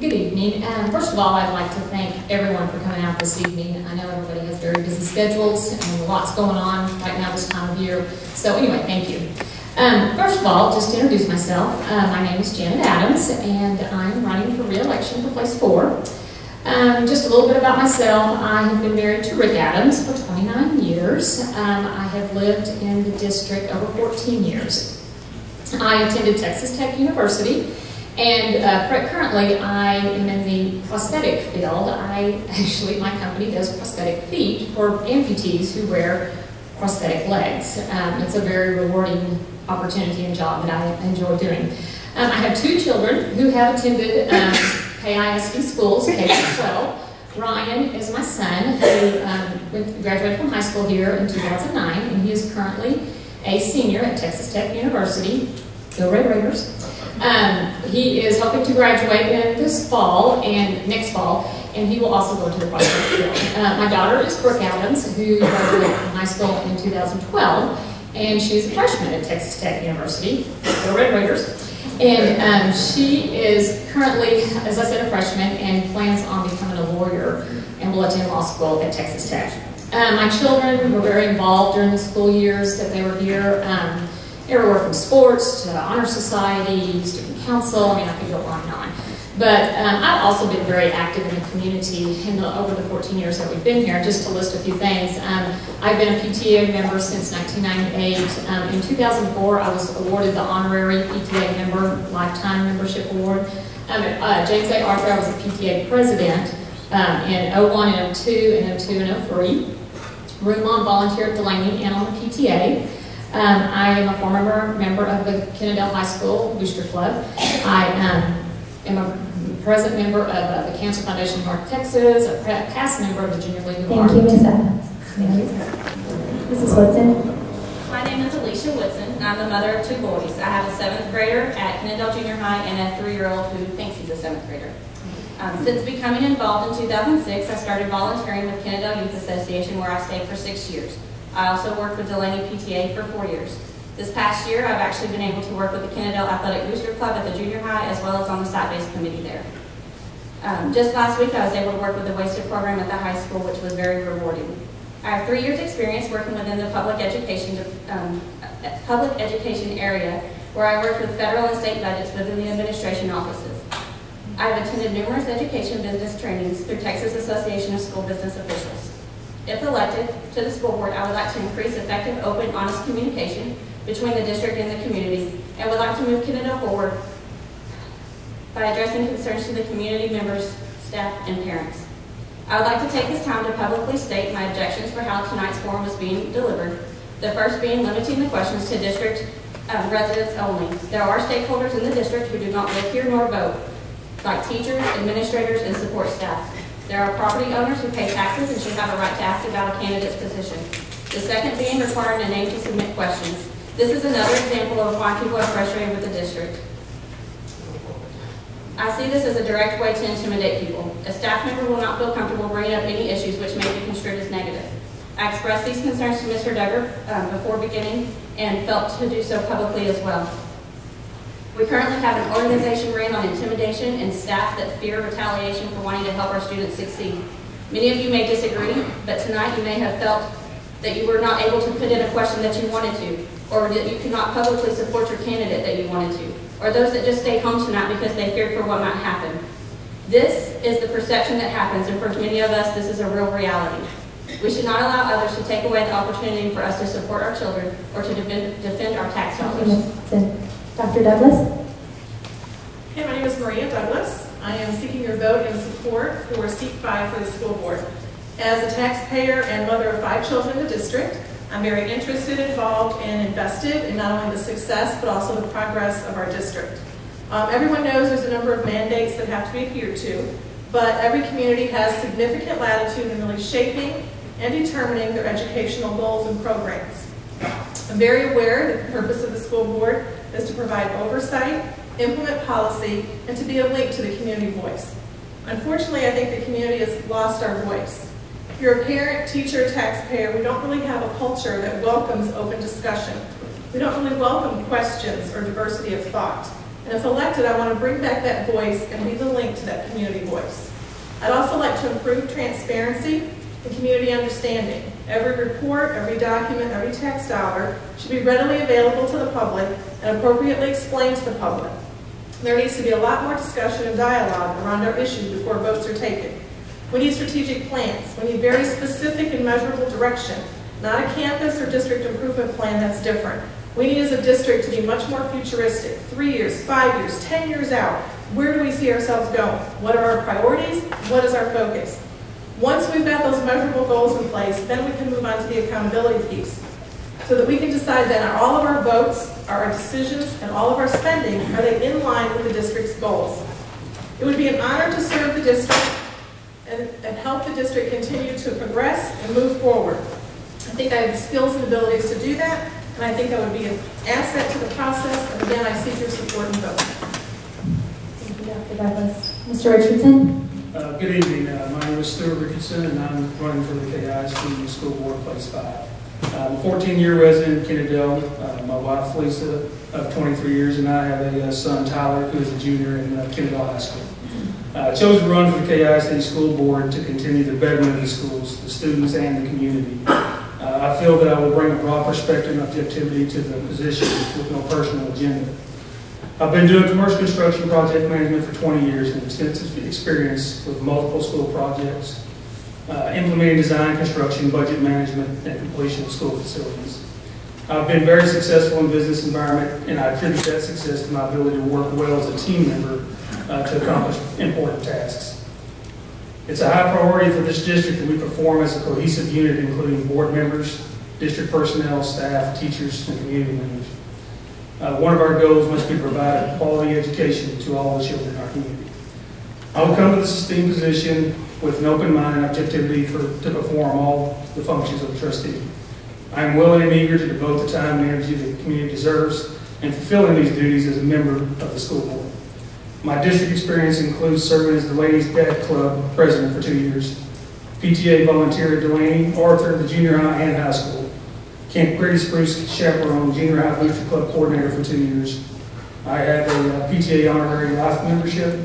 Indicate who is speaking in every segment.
Speaker 1: Good evening. First of all, I'd like to thank everyone for coming out this evening. I know everybody has very busy schedules and lots going on right now this time of year. So anyway, thank you. First of all, just to introduce myself, my name is Janet Adams, and I'm running for re-election for place 4. Just a little bit about myself. I have been married to Rick Adams for 29 years. I have lived in the district over 14 years. I attended Texas Tech University, and currently I am in the prosthetic field. My company does prosthetic feet for amputees who wear prosthetic legs. It's a very rewarding opportunity and job that I enjoy doing. I have 2 children who have attended ISD schools, K-12. Ryan is my son, who graduated from high school here in 2009, and he is currently a senior at Texas Tech University. Go Red Raiders. He is hoping to graduate in this fall and next fall, and he will also go to the prosthetic field. My daughter is Brooke Adams, who graduated from high school in 2012, and she's a freshman at Texas Tech University. Go Red Raiders. And she is currently, as I said, a freshman and plans on becoming a lawyer and will attend law school at Texas Tech. My children were very involved during the school years that they were here. Everywhere from sports to honor society, student council. I mean, I could go on and on. But I've also been very active in the community over the 14 years that we've been here. Just to list a few things, I've been a PTA member since 1998. In 2004, I was awarded the honorary PTA member lifetime membership award. At James A. Arthur, I was a PTA president in 01 and 02 and 02 and 03. Roomon volunteered at Delaney and on the PTA. I am a former member of the Kennedale High School Booster Club. I am a present member of the Cancer Foundation of North Texas, a past member of the Junior League of Art.
Speaker 2: Thank you, Ms. Adams.
Speaker 1: Thank you.
Speaker 2: Mrs. Woodson.
Speaker 3: My name is Elisha Woodson, and I'm the mother of 2 boys. I have a 7th grader at Kennedale Junior High and a 3-year-old who thinks he's a 7th grader. Since becoming involved in 2006, I started volunteering with Kennedale Youth Association, where I stayed for 6 years. I also worked with Delaney PTA for 4 years. This past year, I've actually been able to work with the Kennedale Athletic Booster Club at the junior high, as well as on the site-based committee there. Just last week, I was able to work with the Wasted program at the high school, which was very rewarding. I have 3 years experience working within the public education area, where I worked with federal and state budgets within the administration offices. I have attended numerous education business trainings through Texas Association of School Business Officials. If elected to the school board, I would like to increase effective, open, honest communication between the district and the community, and would like to move Kennedale forward by addressing concerns to the community members, staff, and parents. I would like to take this time to publicly state my objections for how tonight's forum is being delivered, the first being limiting the questions to district residents only. There are stakeholders in the district who do not live here nor vote, like teachers, administrators, and support staff. There are property owners who pay taxes and should have a right to ask about a candidate's position. The second being requiring a name to submit questions. This is another example of why people are frustrated with the district. I see this as a direct way to intimidate people. A staff member will not feel comfortable bringing up any issues which may be construed as negative. I expressed these concerns to Mr. Duggar before beginning and felt to do so publicly as well. We currently have an organization ran on intimidation and staff that fear retaliation for wanting to help our students succeed. Many of you may disagree, but tonight you may have felt that you were not able to put in a question that you wanted to, or that you could not publicly support your candidate that you wanted to, or those that just stayed home tonight because they feared for what might happen. This is the perception that happens, and for many of us, this is a real reality. We should not allow others to take away the opportunity for us to support our children or to defend our tax dollars.
Speaker 2: Dr. Douglas?
Speaker 4: Hey, my name is Maria Douglas. I am seeking your vote in support for seat 5 for the school board. As a taxpayer and mother of 5 children in the district, I'm very interested, involved, and invested in not only the success but also the progress of our district. Everyone knows there's a number of mandates that have to be adhered to, but every community has significant latitude in really shaping and determining their educational goals and programs. I'm very aware that the purpose of the school board is to provide oversight, implement policy, and to be a link to the community voice. Unfortunately, I think the community has lost our voice. If you're a parent, teacher, taxpayer, we don't really have a culture that welcomes open discussion. We don't really welcome questions or diversity of thought. And if elected, I want to bring back that voice and be the link to that community voice. I'd also like to improve transparency and community understanding. Every report, every document, every tax dollar should be readily available to the public and appropriately explained to the public. There needs to be a lot more discussion and dialogue around our issues before votes are taken. We need strategic plans. We need very specific and measurable direction, not a campus or district improvement plan that's different. We need as a district to be much more futuristic, 3 years, 5 years, 10 years out. Where do we see ourselves going? What are our priorities? What is our focus? Once we've got those measurable goals in place, then we can move on to the accountability piece, so that we can decide then are all of our votes, are our decisions, and all of our spending, are they in line with the district's goals? It would be an honor to serve the district and help the district continue to progress and move forward. I think I have the skills and abilities to do that, and I think I would be an asset to the process, and again, I seek your support and vote.
Speaker 2: Thank you, Dr. Douglas. Mr. Richardson?
Speaker 5: Good evening. My name is Stewart Richardson, and I'm running for the KISD School Board, Place 5. I'm a 14-year resident of Kennedale. My wife, Lisa, of 23 years, and I have a son, Tyler, who is a junior in Kennedale High School. I chose to run for the KISD School Board to continue the betterment of the schools, the students, and the community. I feel that I will bring a broad perspective and objectivity to the position with no personal agenda. I've been doing commercial construction project management for 20 years and extensive experience with multiple school projects, implementing design, construction, budget management, and completion of school facilities. I've been very successful in business environment, and I attribute that success to my ability to work well as a team member to accomplish important tasks. It's a high priority for this district that we perform as a cohesive unit, including board members, district personnel, staff, teachers, and community members. One of our goals must be to provide a quality education to all the children in our community. I will come to this esteemed position with an open mind and objectivity to perform all the functions of a trustee. I am willing and eager to devote the time and energy the community deserves in fulfilling these duties as a member of the school board. My district experience includes serving as the Ladies' Dad Club president for 2 years, PTA volunteer at Delaney, Arthur, the junior high and high school, Camp Pretty Spruce chaperone, junior high booster club coordinator for 2 years. I have a PTA honorary life membership,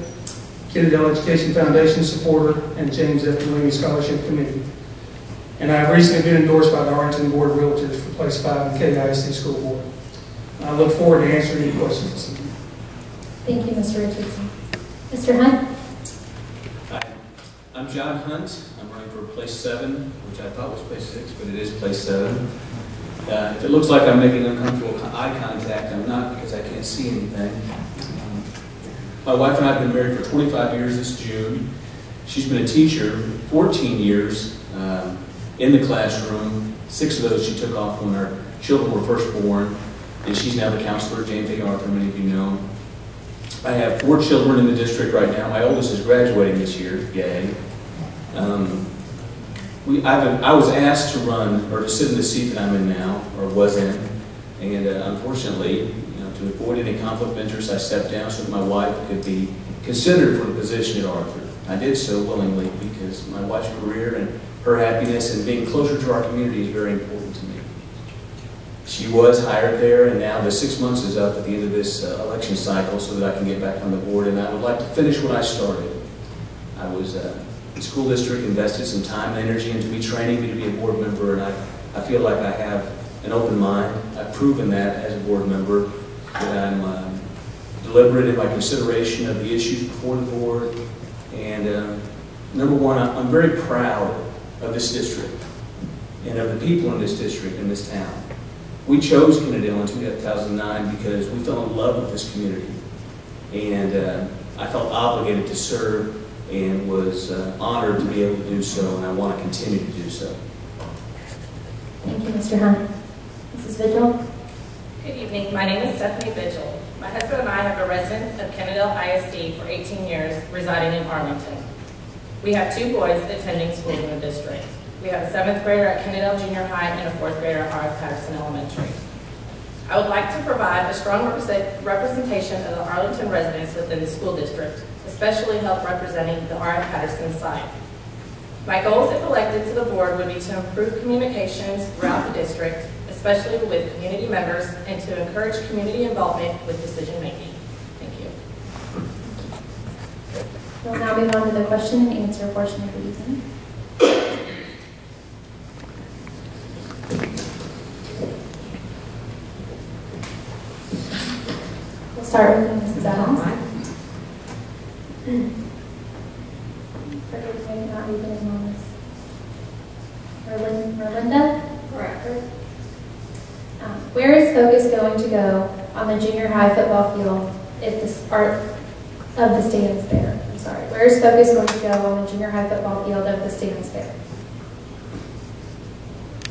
Speaker 5: Kennedale Education Foundation supporter, and James F. Delaney Scholarship Committee. And I have recently been endorsed by the Arlington Board of Realtors for Place 5 in the KISD School Board. I look forward to answering any questions this evening.
Speaker 2: Thank you, Mr. Richardson. Mr. Hunt?
Speaker 6: Hi, I'm John Hunt. I'm running for Place 7, which I thought was Place 6, but it is Place 7. If it looks like I'm making uncomfortable eye contact, I'm not, because I can't see anything. My wife and I have been married for 25 years this June. She's been a teacher 14 years in the classroom. 6 of those she took off when our children were first born, and she's now the counselor, James A. Arthur, many of you know. I have 4 children in the district right now. My oldest is graduating this year, yay. I was asked to run, or to sit in the seat that I'm in now, or was in, and unfortunately, to avoid any conflict of interest, I stepped down so that my wife could be considered for the position at Arthur. I did so willingly because my wife's career and her happiness and being closer to our community is very important to me. She was hired there, and now the 6 months is up at the end of this election cycle so that I can get back on the board, and I would like to finish what I started. I was the school district invested some time and energy into me training me to be a board member, and I feel like I have an open mind. I've proven that as a board member, that I'm deliberate in my consideration of the issues before the board, and number one, I'm very proud of this district and of the people in this district, in this town. We chose Kennedale in 2009 because we fell in love with this community, and I felt obligated to serve and was honored to be able to do so, and I want to continue to do so.
Speaker 2: Thank you, Mr. Hunt. Mrs. Vigil?
Speaker 7: Good evening. My name is Stephanie Vigil. My husband and I have been residents of Kennedale ISD for 18 years, residing in Arlington. We have 2 boys attending schools in the district. We have a 7th grader at Kennedale Junior High and a 4th grader at R.F. Patterson Elementary. I would like to provide a strong representation of the Arlington residents within the school district, especially help representing the R.F. Patterson site. My goals, if elected to the board, would be to improve communications throughout the district, especially with community members, and to encourage community involvement with decision making. Thank
Speaker 2: We'll now move on to the question and answer portion of the evening. We'll start with Mrs. Adams. Forgive me, not even in on this. Merlinda?
Speaker 3: Correct.
Speaker 2: Where is focus going to go on the junior high football field if this part of the stands there? I'm sorry. Where is focus going to go on the junior high football field of the stands there?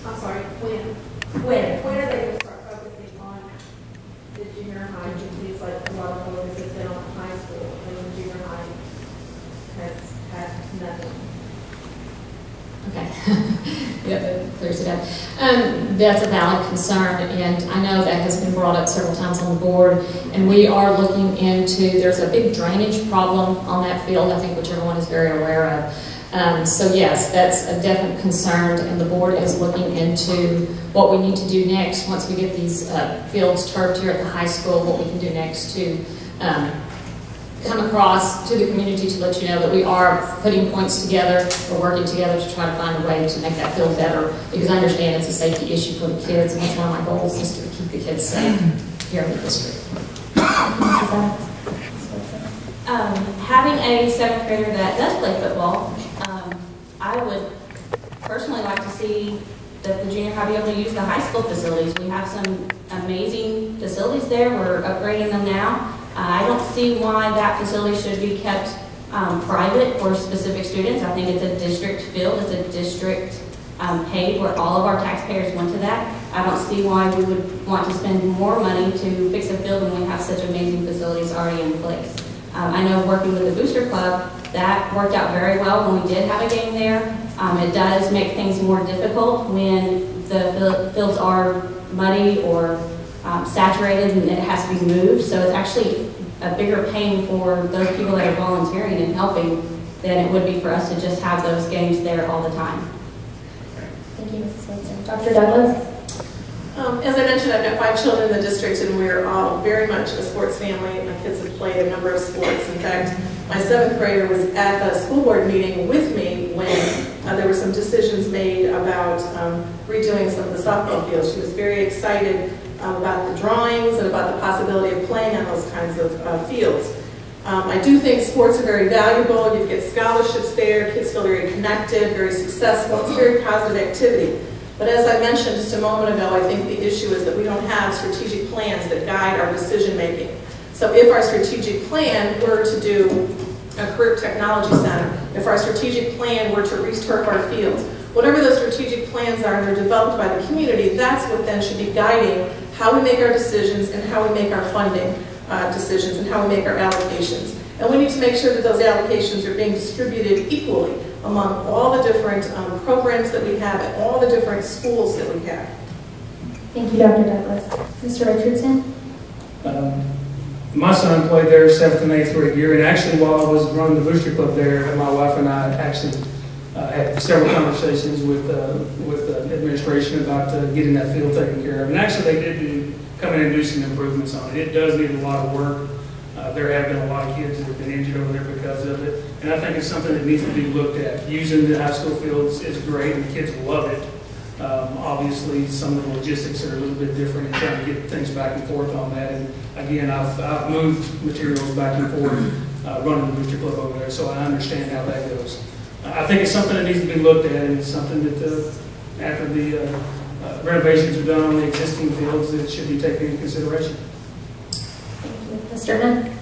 Speaker 8: I'm sorry, when are they going to start focusing on the junior high? It seems like a lot of focus has been on the high school, and the junior high has had nothing.
Speaker 1: Okay. Yep, that clears it up. That's a valid concern, and I know that has been brought up several times on the board, and we are looking into, there's a big drainage problem on that field, I think, which everyone is very aware of. So yes, that's a definite concern, and the board is looking into what we need to do next once we get these fields turfed here at the high school, what we can do next to come across to the community to let you know that we are putting points together, we're working together to try to find a way to make that field better, because I understand it's a safety issue for the kids, and that's one of my goals is to keep the kids safe here in the district.
Speaker 3: Having a 7th grader that does play football, I would personally like to see that the junior high be able to use the high school facilities. We have some amazing facilities there. We're upgrading them now. I don't see why that facility should be kept private for specific students. I think it's a district field. It's a district paid where all of our taxpayers went to that. I don't see why we would want to spend more money to fix a field when we have such amazing facilities already in place. I know working with the Booster Club, that worked out very well when we did have a game there. It does make things more difficult when the fields are muddy or saturated and it has to be moved. So it's actually a bigger pain for those people that are volunteering and helping than it would be for us to just have those games there all the time.
Speaker 2: Thank you, Mrs. Woodson. Dr. Douglas?
Speaker 4: As I mentioned, I've got 5 children in the district, and we're all very much a sports family. My kids have played a number of sports. In fact, my 7th grader was at the school board meeting with me when there were some decisions made about redoing some of the softball fields. She was very excited about the drawings and about the possibility of playing on those kinds of fields. I do think sports are very valuable. You get scholarships there. Kids feel very connected, very successful. It's a very positive activity. But as I mentioned just a moment ago, I think the issue is that we don't have strategic plans that guide our decision making. So if our strategic plan were to do a career technology center, if our strategic plan were to re-turf our fields, whatever those strategic plans are and they're developed by the community, that's what then should be guiding how we make our decisions and how we make our funding decisions and how we make our allocations. And we need to make sure that those allocations are being distributed equally among all the different programs that we have at all the different schools that we have.
Speaker 2: Thank you, Dr. Douglas. Mr. Richardson?
Speaker 5: My son played there 7th and 8th grade year, and actually while I was running the Booster Club there, my wife and I actually had several conversations with administration about getting that field taken care of. And actually they did come in and do some improvements on it. It does need a lot of work. There have been a lot of kids that have been injured over there because of it. And I think it's something that needs to be looked at. Using the high school fields is great, and the kids love it. Obviously, some of the logistics are a little bit different in trying to get things back and forth on that. And again, I've moved materials back and forth running the Booster Club over there, so I understand how that goes. I think it's something that needs to be looked at, and it's something that after the renovations are done on the existing fields, it should be taken into consideration.
Speaker 2: Thank you. Mr. Nunn?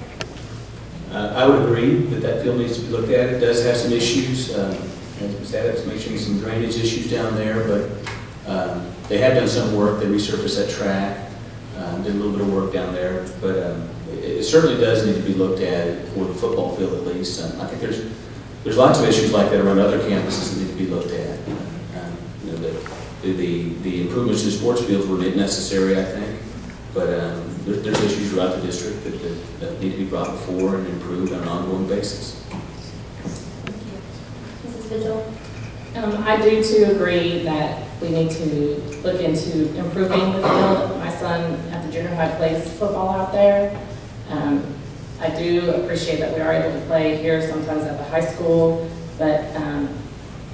Speaker 6: I would agree that that field needs to be looked at. It does have some issues. As we said, it's making some drainage issues down there, but they have done some work. They resurfaced that track, did a little bit of work down there, but it certainly does need to be looked at for the football field at least. I think there's lots of issues like that around other campuses that need to be looked at. You know, the improvements to the sports fields were necessary, I think, but there's issues throughout the district that need to be brought before and improved on an ongoing basis.
Speaker 2: Mrs. Vigil?
Speaker 7: I do too agree that we need to look into improving the field. My son at the junior high plays football out there. I do appreciate that we are able to play here sometimes at the high school, but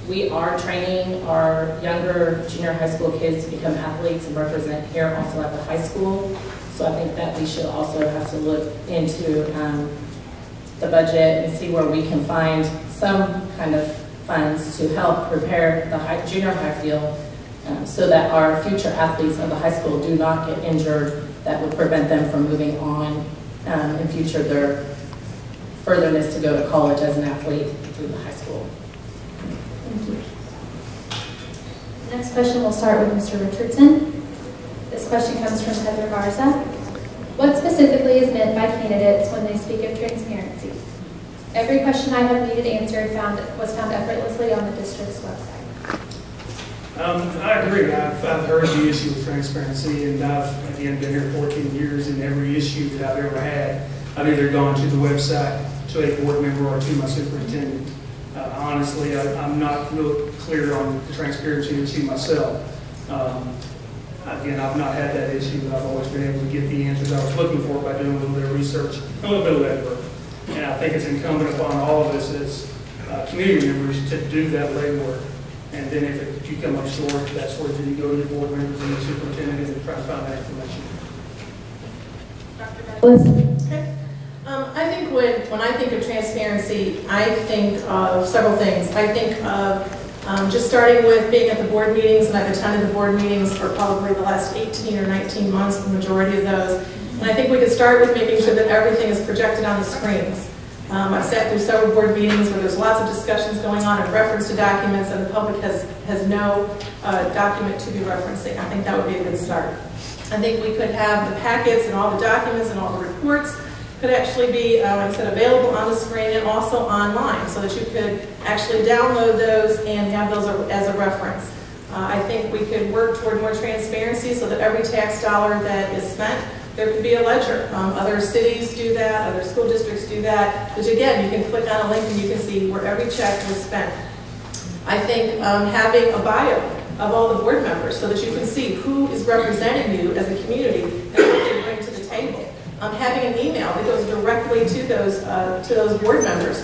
Speaker 7: we are training our younger junior high school kids to become athletes and represent here also at the high school. So I think that we should also have to look into the budget and see where we can find some kind of funds to help prepare the junior high field so that our future athletes of the high school do not get injured that would prevent them from moving on in future their furtherness to go to college as an athlete through the high school.
Speaker 2: Thank you. Next question, we'll start with Mr. Richardson. This question comes from Heather Garza. What specifically is meant by candidates when they speak of transparency? Every question I have needed answered was found effortlessly on the district's website.
Speaker 5: I agree. I've heard the issue of transparency, and I've, again, been here 14 years, and every issue that I've ever had, I've either gone to the website, to a board member, or to my superintendent. Honestly, I'm not real clear on the transparency issue myself. Again, I've not had that issue. I've always been able to get the answers I was looking for by doing a little bit of research, a little bit of that work. And I think it's incumbent upon all of us as community members to do that legwork. And then if you come up short, that's where you go to your board members and the superintendent and try to find that information.
Speaker 4: Dr. Douglas? Okay. I think when I think of transparency, I think of several things. I think of just starting with being at the board meetings, and I've attended the board meetings for probably the last 18 or 19 months, the majority of those. And I think we could start with making sure that everything is projected on the screens. I've sat through several board meetings where there's lots of discussions going on in reference to documents, and the public has no document to be referencing. I think that would be a good start. I think we could have the packets and all the documents and all the reports could actually be, like I said, available on the screen and also online, so that you could actually download those and have those as a reference. I think we could work toward more transparency so that every tax dollar that is spent, there could be a ledger. Other cities do that, other school districts do that, which again, you can click on a link and you can see where every check was spent. I think having a bio of all the board members so that you can see who is representing you as a community and what they bring to the table. Having an email that goes directly to those board members.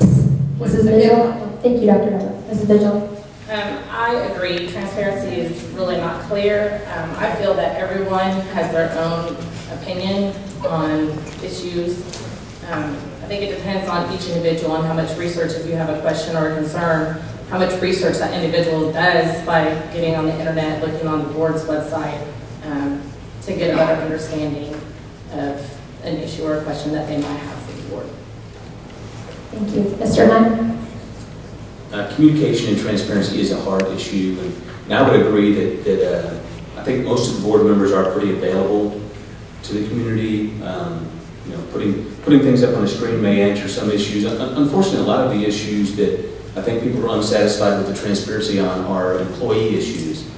Speaker 2: Mrs. Vigil? Thank you, Dr. Douglas. Mrs. Vigil?
Speaker 7: I agree. Transparency is really not clear. I feel that everyone has their own opinion on issues. I think it depends on each individual and how much research, if you have a question or a concern, how much research that individual does by getting on the internet, looking on the board's website to get a better understanding of an issue or a question that they might have for the board.
Speaker 2: Thank you. Mr. Hunt?
Speaker 6: Communication and transparency is a hard issue, and I would agree that I think most of the board members are pretty available to the community. Putting things up on the screen may answer some issues. Unfortunately, a lot of the issues that I think people are unsatisfied with the transparency on are employee issues,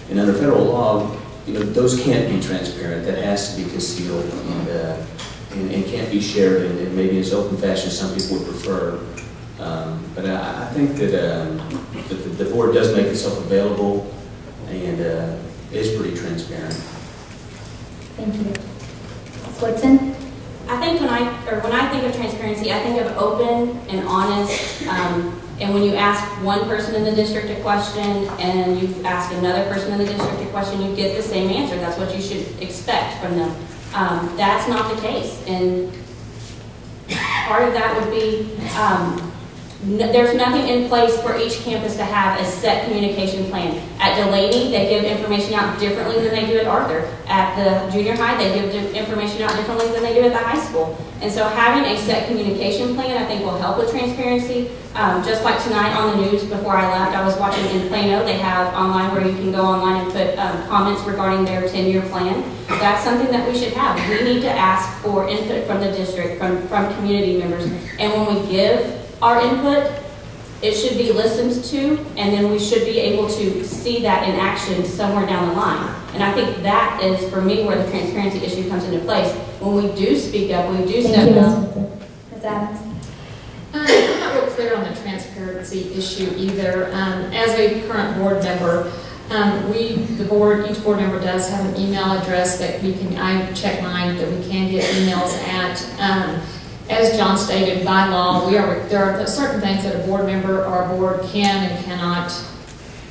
Speaker 6: and under federal law, those can't be transparent. That has to be concealed and can't be shared, and maybe in open fashion some people would prefer. But I think that the board does make itself available and is pretty transparent.
Speaker 2: Thank you. Ms. Woodson?
Speaker 3: I think when I think of transparency, I think of open and honest. And when you ask one person in the district a question and you ask another person in the district a question, you get the same answer. That's what you should expect from them. That's not the case. And part of that would be there's nothing in place for each campus to have a set communication plan. At Delaney, they give information out differently than they do at Arthur. At the junior high, they give information out differently than they do at the high school. And so having a set communication plan, I think, will help with transparency. Just like tonight on the news before I left, I was watching in Plano. They have online where you can go online and put comments regarding their 10-year plan. That's something that we should have. We need to ask for input from the district, from community members. And when we give our input, it should be listened to, and then we should be able to see that in action somewhere down the line. And I think that is, for me, where the transparency issue comes into place. When we do speak up, we do step up.
Speaker 2: Ms. Adams?
Speaker 1: I'm not real clear on the transparency issue either. As a current board member, each board member does have an email address that I check mine, that we can get emails at. As John stated, by law, there are certain things that a board member or a board can and cannot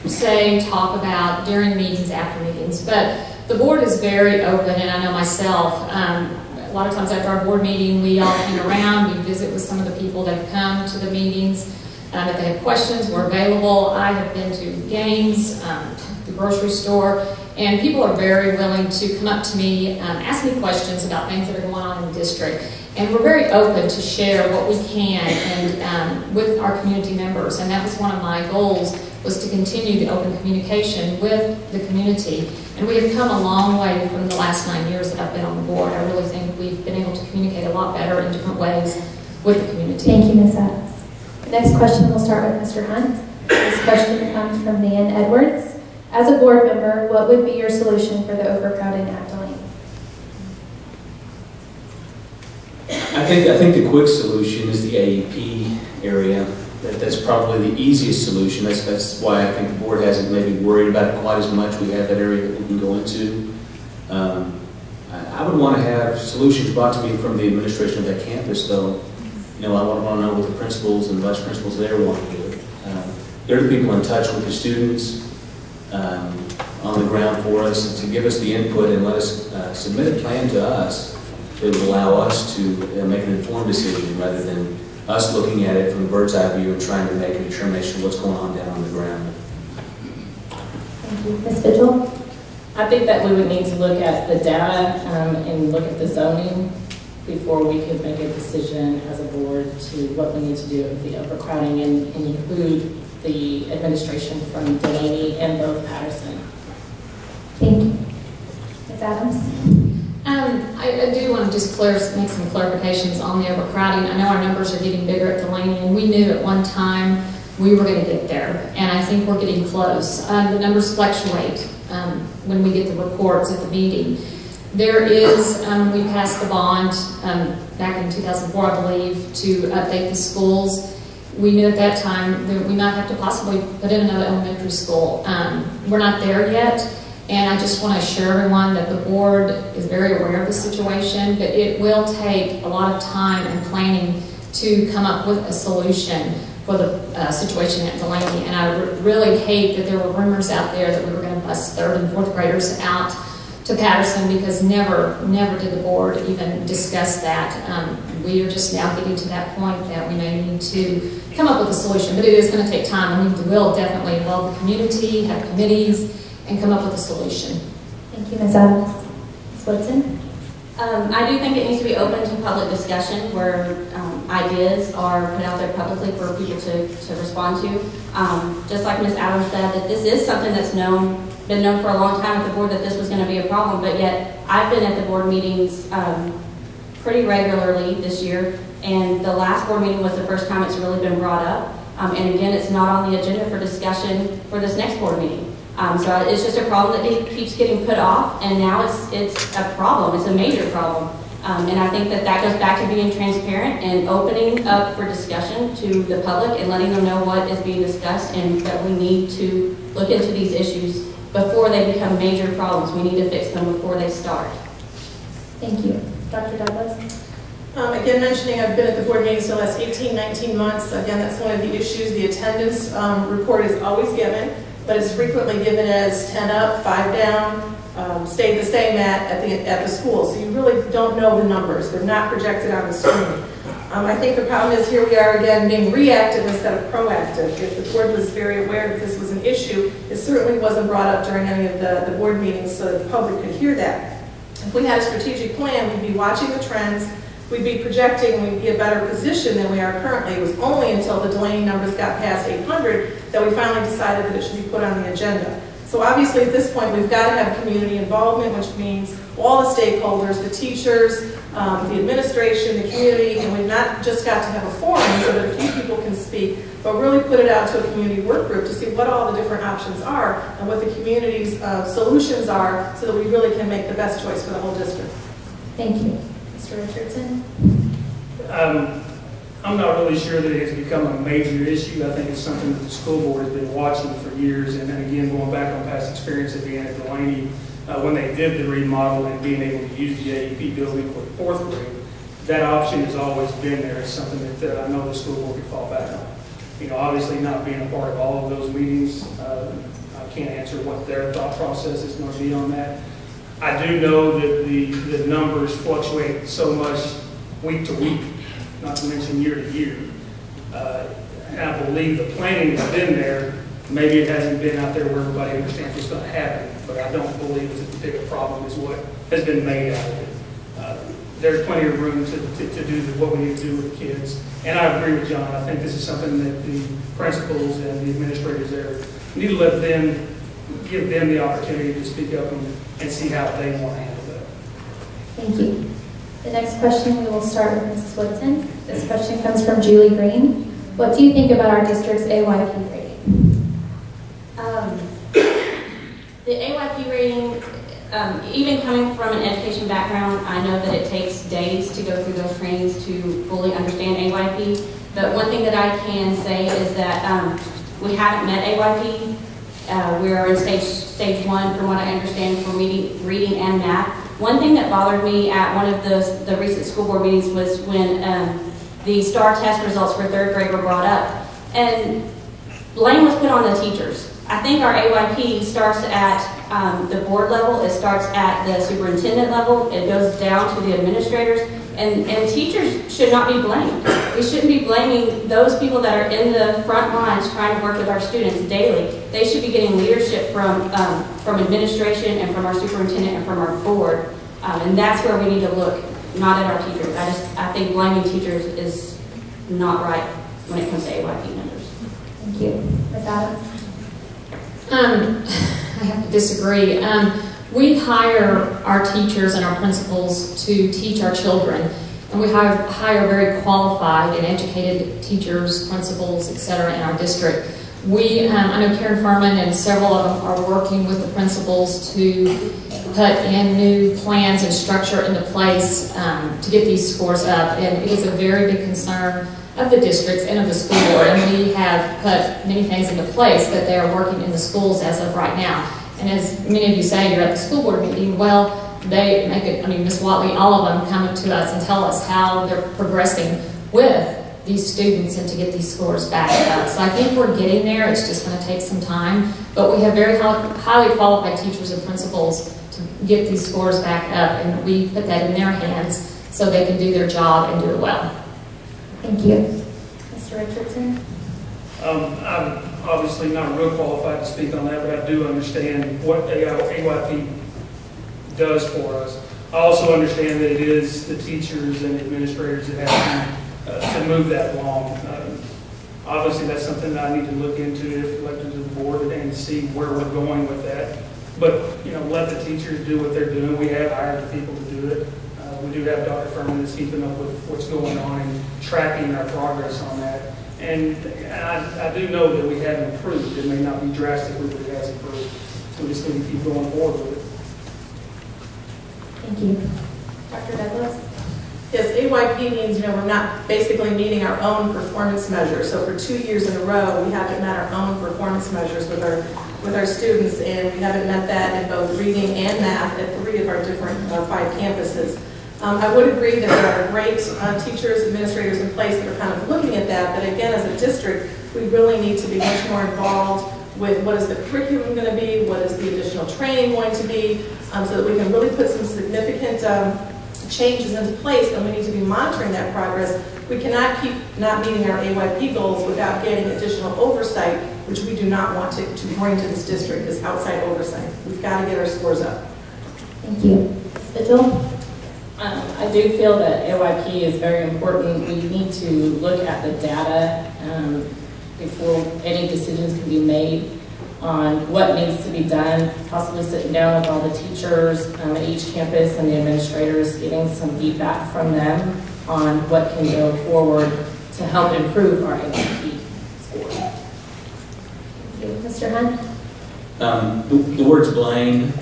Speaker 1: say, talk about during meetings, after meetings. But the board is very open, and I know myself, a lot of times after our board meeting, we all hang around, we visit with some of the people that come to the meetings. If they have questions, we're available. I have been to games, the grocery store, and people are very willing to come up to me, ask me questions about things that are going on in the district. And we're very open to share what we can and with our community members. And that was one of my goals, was to continue the open communication with the community. And we have come a long way from the last 9 years that I've been on the board. I really think we've been able to communicate a lot better in different ways with the community.
Speaker 2: Thank you, Ms. Adams. The next question will start with Mr. Hunt. This question comes from Nan Edwards. As a board member, what would be your solution for the overcrowding at Delaney?
Speaker 6: I think the quick solution is the AEP area. That's probably the easiest solution. That's why I think the board hasn't maybe worried about it quite as much. We have that area that we can go into. I would want to have solutions brought to me from the administration of that campus, though. You know, I want to know what the principals and vice principals there want to do. They're the people in touch with the students on the ground for us, and to give us the input and let us submit a plan to us that would allow us to make an informed decision rather than us looking at it from a bird's eye view and trying to make a determination of what's going on down on the ground.
Speaker 2: Thank you. Ms. Vigil?
Speaker 7: I think that we would need to look at the data and look at the zoning before we could make a decision as a board to what we need to do with the overcrowding and include the administration from Delaney and both Patterson.
Speaker 2: Thank you. Ms. Adams?
Speaker 1: I do want to just make some clarifications on the overcrowding. I know our numbers are getting bigger at Delaney, and we knew at one time we were going to get there, and I think we're getting close. The numbers fluctuate when we get the reports at the meeting. There is, we passed the bond back in 2004, I believe, to update the schools. We knew at that time that we might have to possibly put in another elementary school. We're not there yet. And I just want to assure everyone that the board is very aware of the situation, but it will take a lot of time and planning to come up with a solution for the situation at Delaney. And I really hate that there were rumors out there that we were going to bus 3rd and 4th graders out to Patterson, because never did the board even discuss that. We are just now getting to that point that we may need to come up with a solution, but it is going to take time. We will definitely involve the community, have committees, and come up with a solution.
Speaker 2: Thank you, Ms. Adams. Ms. Woodson?
Speaker 3: I do think it needs to be open to public discussion where ideas are put out there publicly for people to respond to. Just like Ms. Adams said, that this is something that's been known for a long time at the board, that this was going to be a problem, but yet I've been at the board meetings pretty regularly this year, and the last board meeting was the first time it's really been brought up. And again, it's not on the agenda for discussion for this next board meeting. So it's just a problem that keeps getting put off, and now it's a problem. It's a major problem. And I think that goes back to being transparent and opening up for discussion to the public and letting them know what is being discussed, and that we need to look into these issues before they become major problems. We need to fix them before they start.
Speaker 2: Thank you. Dr. Douglas?
Speaker 4: Again, mentioning I've been at the board meetings for the last 18, 19 months. Again, that's one of the issues. The attendance report is always given, but it's frequently given as 10 up, 5 down, stayed the same at the school. So you really don't know the numbers. They're not projected on the screen. I think the problem is here we are again being reactive instead of proactive. If the board was very aware that this was an issue, it certainly wasn't brought up during any of the board meetings so that the public could hear that. If we had a strategic plan, we'd be watching the trends, we'd be projecting, we'd be in a better position than we are currently. It was only until the Delaney numbers got past 800 that we finally decided that it should be put on the agenda. So obviously at this point we've got to have community involvement, which means all the stakeholders, the teachers, the administration, the community, and we've not just got to have a forum so that a few people can speak, but really put it out to a community work group to see what all the different options are and what the community's solutions are so that we really can make the best choice for the whole district.
Speaker 2: Thank you. Mr. Richardson?
Speaker 5: I'm not really sure that it has become a major issue. I think it's something that the school board has been watching for years, and then again, going back on past experience at the end of Delaney, when they did the remodel and being able to use the AEP building for the 4th grade, that option has always been there. It's something that I know the school board could fall back on. You know, obviously not being a part of all of those meetings, I can't answer what their thought process is going to be on that. I do know that the numbers fluctuate so much week to week, not to mention year to year. And I believe the planning has been there. Maybe it hasn't been out there where everybody understands what's going to happen, but I don't believe it's a big problem is what has been made out of it. There's plenty of room to do what we need to do with the kids. And I agree with John. I think this is something that the principals and the administrators there need to let them, give them the opportunity to speak up and see how they want to handle that.
Speaker 2: Thank you. The next question, we will start with Mrs. Woodson. This question comes from Julie Green. What do you think about our district's AYP rating?
Speaker 3: The AYP rating, even coming from an education background, I know that it takes days to go through those trainings to fully understand AYP. But one thing that I can say is that we haven't met AYP. We're in stage 1, from what I understand, for reading and math. One thing that bothered me at one of the recent school board meetings was when the STAR test results for 3rd grade were brought up, and blame was put on the teachers. I think our AYP starts at the board level, it starts at the superintendent level, it goes down to the administrators, and teachers should not be blamed. We shouldn't be blaming those people that are in the front lines trying to work with our students daily. They should be getting leadership from administration and from our superintendent and from our board, and that's where we need to look, not at our teachers. I think blaming teachers is not right when it comes to AYP numbers.
Speaker 2: Thank you. Ms. Adams?
Speaker 1: I have to disagree. We hire our teachers and our principals to teach our children, and we hire very qualified and educated teachers, principals, etc. in our district. I know Karen Furman and several of them are working with the principals to put in new plans and structure into place to get these scores up, and it is a very big concern of the districts and of the school board, and we have put many things into place that they are working in the schools as of right now. And as many of you say, you're at the school board meeting, well, they make it, I mean, Ms. Watley, all of them come to us and tell us how they're progressing with these students and to get these scores back up. So I think we're getting there, it's just going to take some time, but we have very highly qualified teachers and principals to get these scores back up, and we put that in their hands so they can do their job and do it well.
Speaker 2: Thank you. Mr. Richardson?
Speaker 5: I'm obviously not real qualified to speak on that, but I do understand what AYP does for us. I also understand that it is the teachers and administrators that have to move that along. Obviously, that's something that I need to look into if elected to the board and see where we're going with that. But, you know, let the teachers do what they're doing. We have hired the people to do it. We do have Dr. Furman that's keeping up with what's going on and tracking our progress on that. And I do know that we have improved. It may not be drastically, but it has improved. So we just need to keep going forward with it.
Speaker 2: Thank you. Dr. Douglas?
Speaker 4: Yes, AYP means, you know, we're not basically meeting our own performance measures. So for 2 years in a row, we haven't met our own performance measures with our students, and we haven't met that in both reading and math at 3 of our different 5 campuses. I would agree that there are great teachers, administrators in place that are kind of looking at that, but again, as a district, we really need to be much more involved with what is the curriculum going to be, what is the additional training going to be, so that we can really put some significant changes into place, and we need to be monitoring that progress. We cannot keep not meeting our AYP goals without getting additional oversight, which we do not want to bring to this district as outside oversight. We've got to get our scores up.
Speaker 2: Thank you. Ms. Vigil?
Speaker 7: I do feel that AYP is very important. We need to look at the data before any decisions can be made on what needs to be done, possibly sitting down with all the teachers at each campus and the administrators, getting some feedback from them on what can go forward to help improve our AYP score.
Speaker 2: Thank you. Mr. Hunt?
Speaker 6: The words blame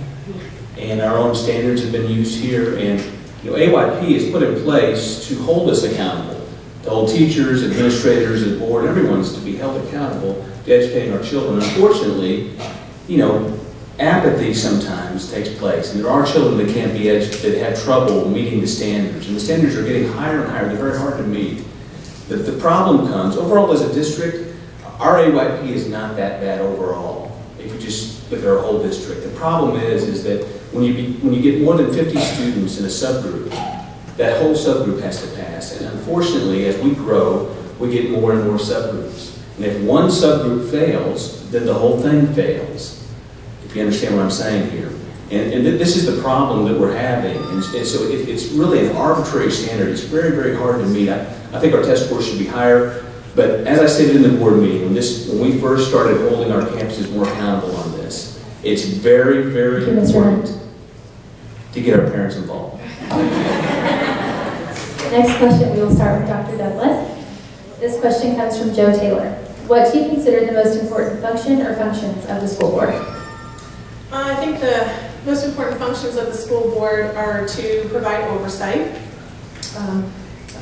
Speaker 6: and our own standards have been used here, and you know, AYP is put in place to hold us accountable, to hold teachers, administrators, and board, everyone's to be held accountable to educating our children. Unfortunately, you know, apathy sometimes takes place, and there are children that can't be that have trouble meeting the standards, and the standards are getting higher and higher. They're very hard to meet. The problem comes, overall as a district, our AYP is not that bad overall, if you just look at our whole district. The problem is that when you get more than 50 students in a subgroup, that whole subgroup has to pass. And unfortunately, as we grow, we get more and more subgroups. And if one subgroup fails, then the whole thing fails, if you understand what I'm saying here. And this is the problem that we're having. And so it's really an arbitrary standard. It's very, very hard to meet. I think our test scores should be higher. But as I stated in the board meeting, when we first started holding our campuses more accountable on this, it's very, very important to get our parents involved.
Speaker 2: Next question, we will start with Dr. Douglas. This question comes from Joe Taylor. What do you consider the most important function or functions of the school board?
Speaker 4: I think the most important functions of the school board are to provide oversight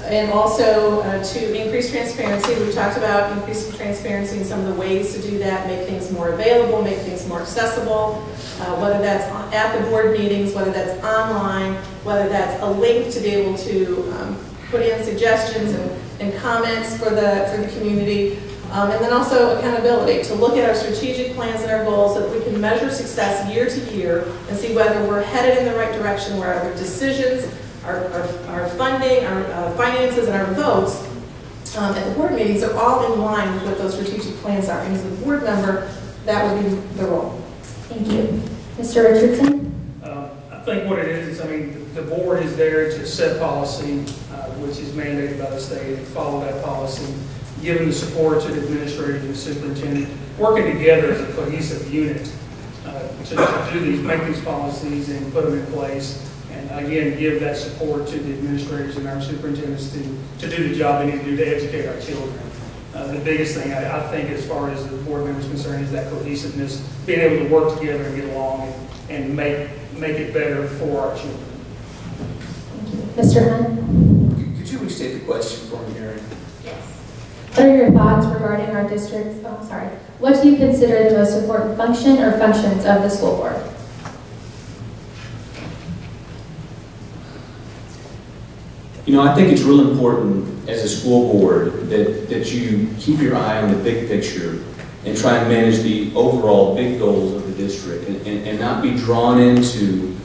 Speaker 4: and also to increase transparency. We've talked about increasing transparency and some of the ways to do that, make things more available, make things more accessible, whether that's at the board meetings, whether that's online, whether that's a link to be able to put in suggestions and comments for the community. And then also accountability, to look at our strategic plans and our goals so that we can measure success year to year and see whether we're headed in the right direction, where our decisions, our funding, our finances, and our votes at the board meetings are all in line with what those strategic plans are. And as a board member, that would be the role.
Speaker 2: Thank you. Mr. Richardson?
Speaker 5: I think what it is, I mean, the board is there to set policy, which is mandated by the state, and follow that policy, giving the support to the administrator and the superintendent, working together as a cohesive unit to do these, make these policies and put them in place. And again, give that support to the administrators and our superintendents to do the job they need to do to educate our children. The biggest thing I think as far as the board members concerned is that cohesiveness, being able to work together and get along and make it better for our children.
Speaker 2: Thank you. Mr. Hunt?
Speaker 6: Could you restate the question for me, Erin?
Speaker 2: Yes. What are your thoughts regarding our district's, what do you consider the most important function or functions of the school board?
Speaker 6: You know, I think it's real important as a school board that you keep your eye on the big picture and try and manage the overall big goals of the district and not be drawn into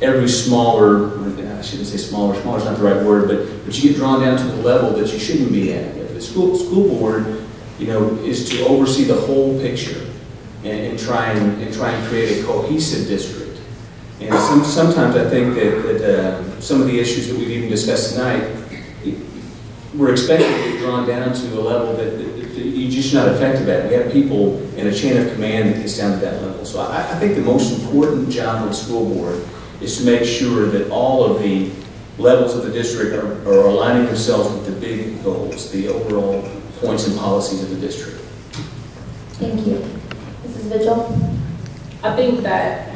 Speaker 6: every smaller, I shouldn't say smaller is not the right word, but you get drawn down to the level that you shouldn't be at. The school board, you know, is to oversee the whole picture and try and create a cohesive district. And sometimes I think that some of the issues that we've even discussed tonight, we're expected to get drawn down to a level that you're just not effective at. We have people in a chain of command that gets down to that level. So I think the most important job of the school board is to make sure that all of the levels of the district are aligning themselves with the big goals, the overall points and policies of the district.
Speaker 2: Thank you. Mrs. Vigil?
Speaker 7: I think that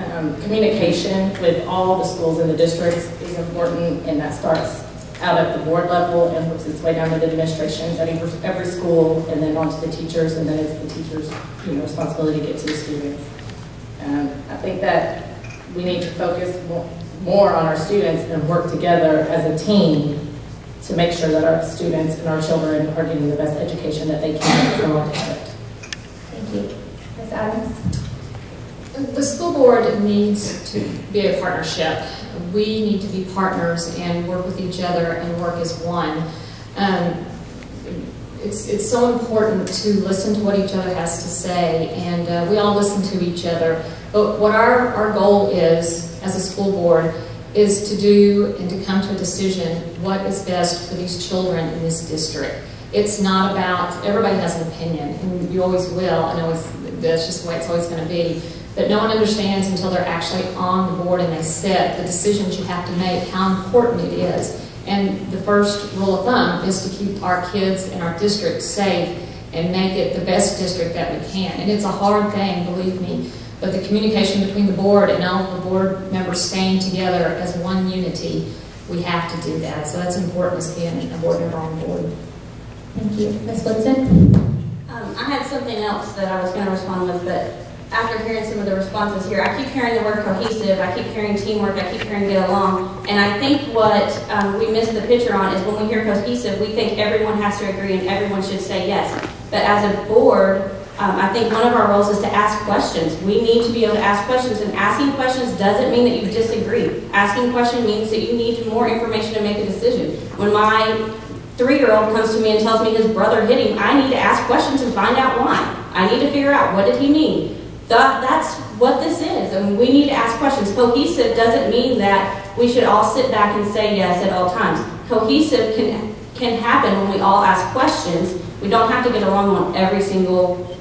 Speaker 7: communication with all the schools in the districts is important, and that starts out at the board level and works its way down to the administrations at every school, and then on to the teachers, and then it's the teachers' responsibility to get to the students. I think that we need to focus more on our students and work together as a team to make sure that our students and our children are getting the best education that they can from our district.
Speaker 2: Thank you. Ms. Adams?
Speaker 1: The school board needs to be a partnership. We need to be partners and work with each other and work as one. It's so important to listen to what each other has to say, and we all listen to each other. But what our goal is as a school board is to do and to come to a decision what is best for these children in this district. It's not about, everybody has an opinion, and you always will, and that's just the way it's always going to be. But no one understands until they're actually on the board and they set the decisions you have to make, how important it is. And the first rule of thumb is to keep our kids and our district safe and make it the best district that we can. And it's a hard thing, believe me, but the communication between the board and all of the board members staying together as one unity, we have to do that. So that's important as being a board member on the board.
Speaker 2: Thank you. Ms. Woodson?
Speaker 3: I had something else that I was going to respond with, but after hearing some of the responses here, I keep hearing the word cohesive, I keep hearing teamwork, I keep hearing get along, and I think what we miss the picture on is when we hear cohesive, we think everyone has to agree and everyone should say yes. But as a board, I think one of our roles is to ask questions. We need to be able to ask questions, and asking questions doesn't mean that you disagree. Asking questions means that you need more information to make a decision. When my 3-year-old comes to me and tells me his brother hit him, I need to ask questions and find out why. I need to figure out, what did he mean? That's what this is, and we need to ask questions. Cohesive doesn't mean that we should all sit back and say yes at all times. Cohesive can happen when we all ask questions. We don't have to get along on every single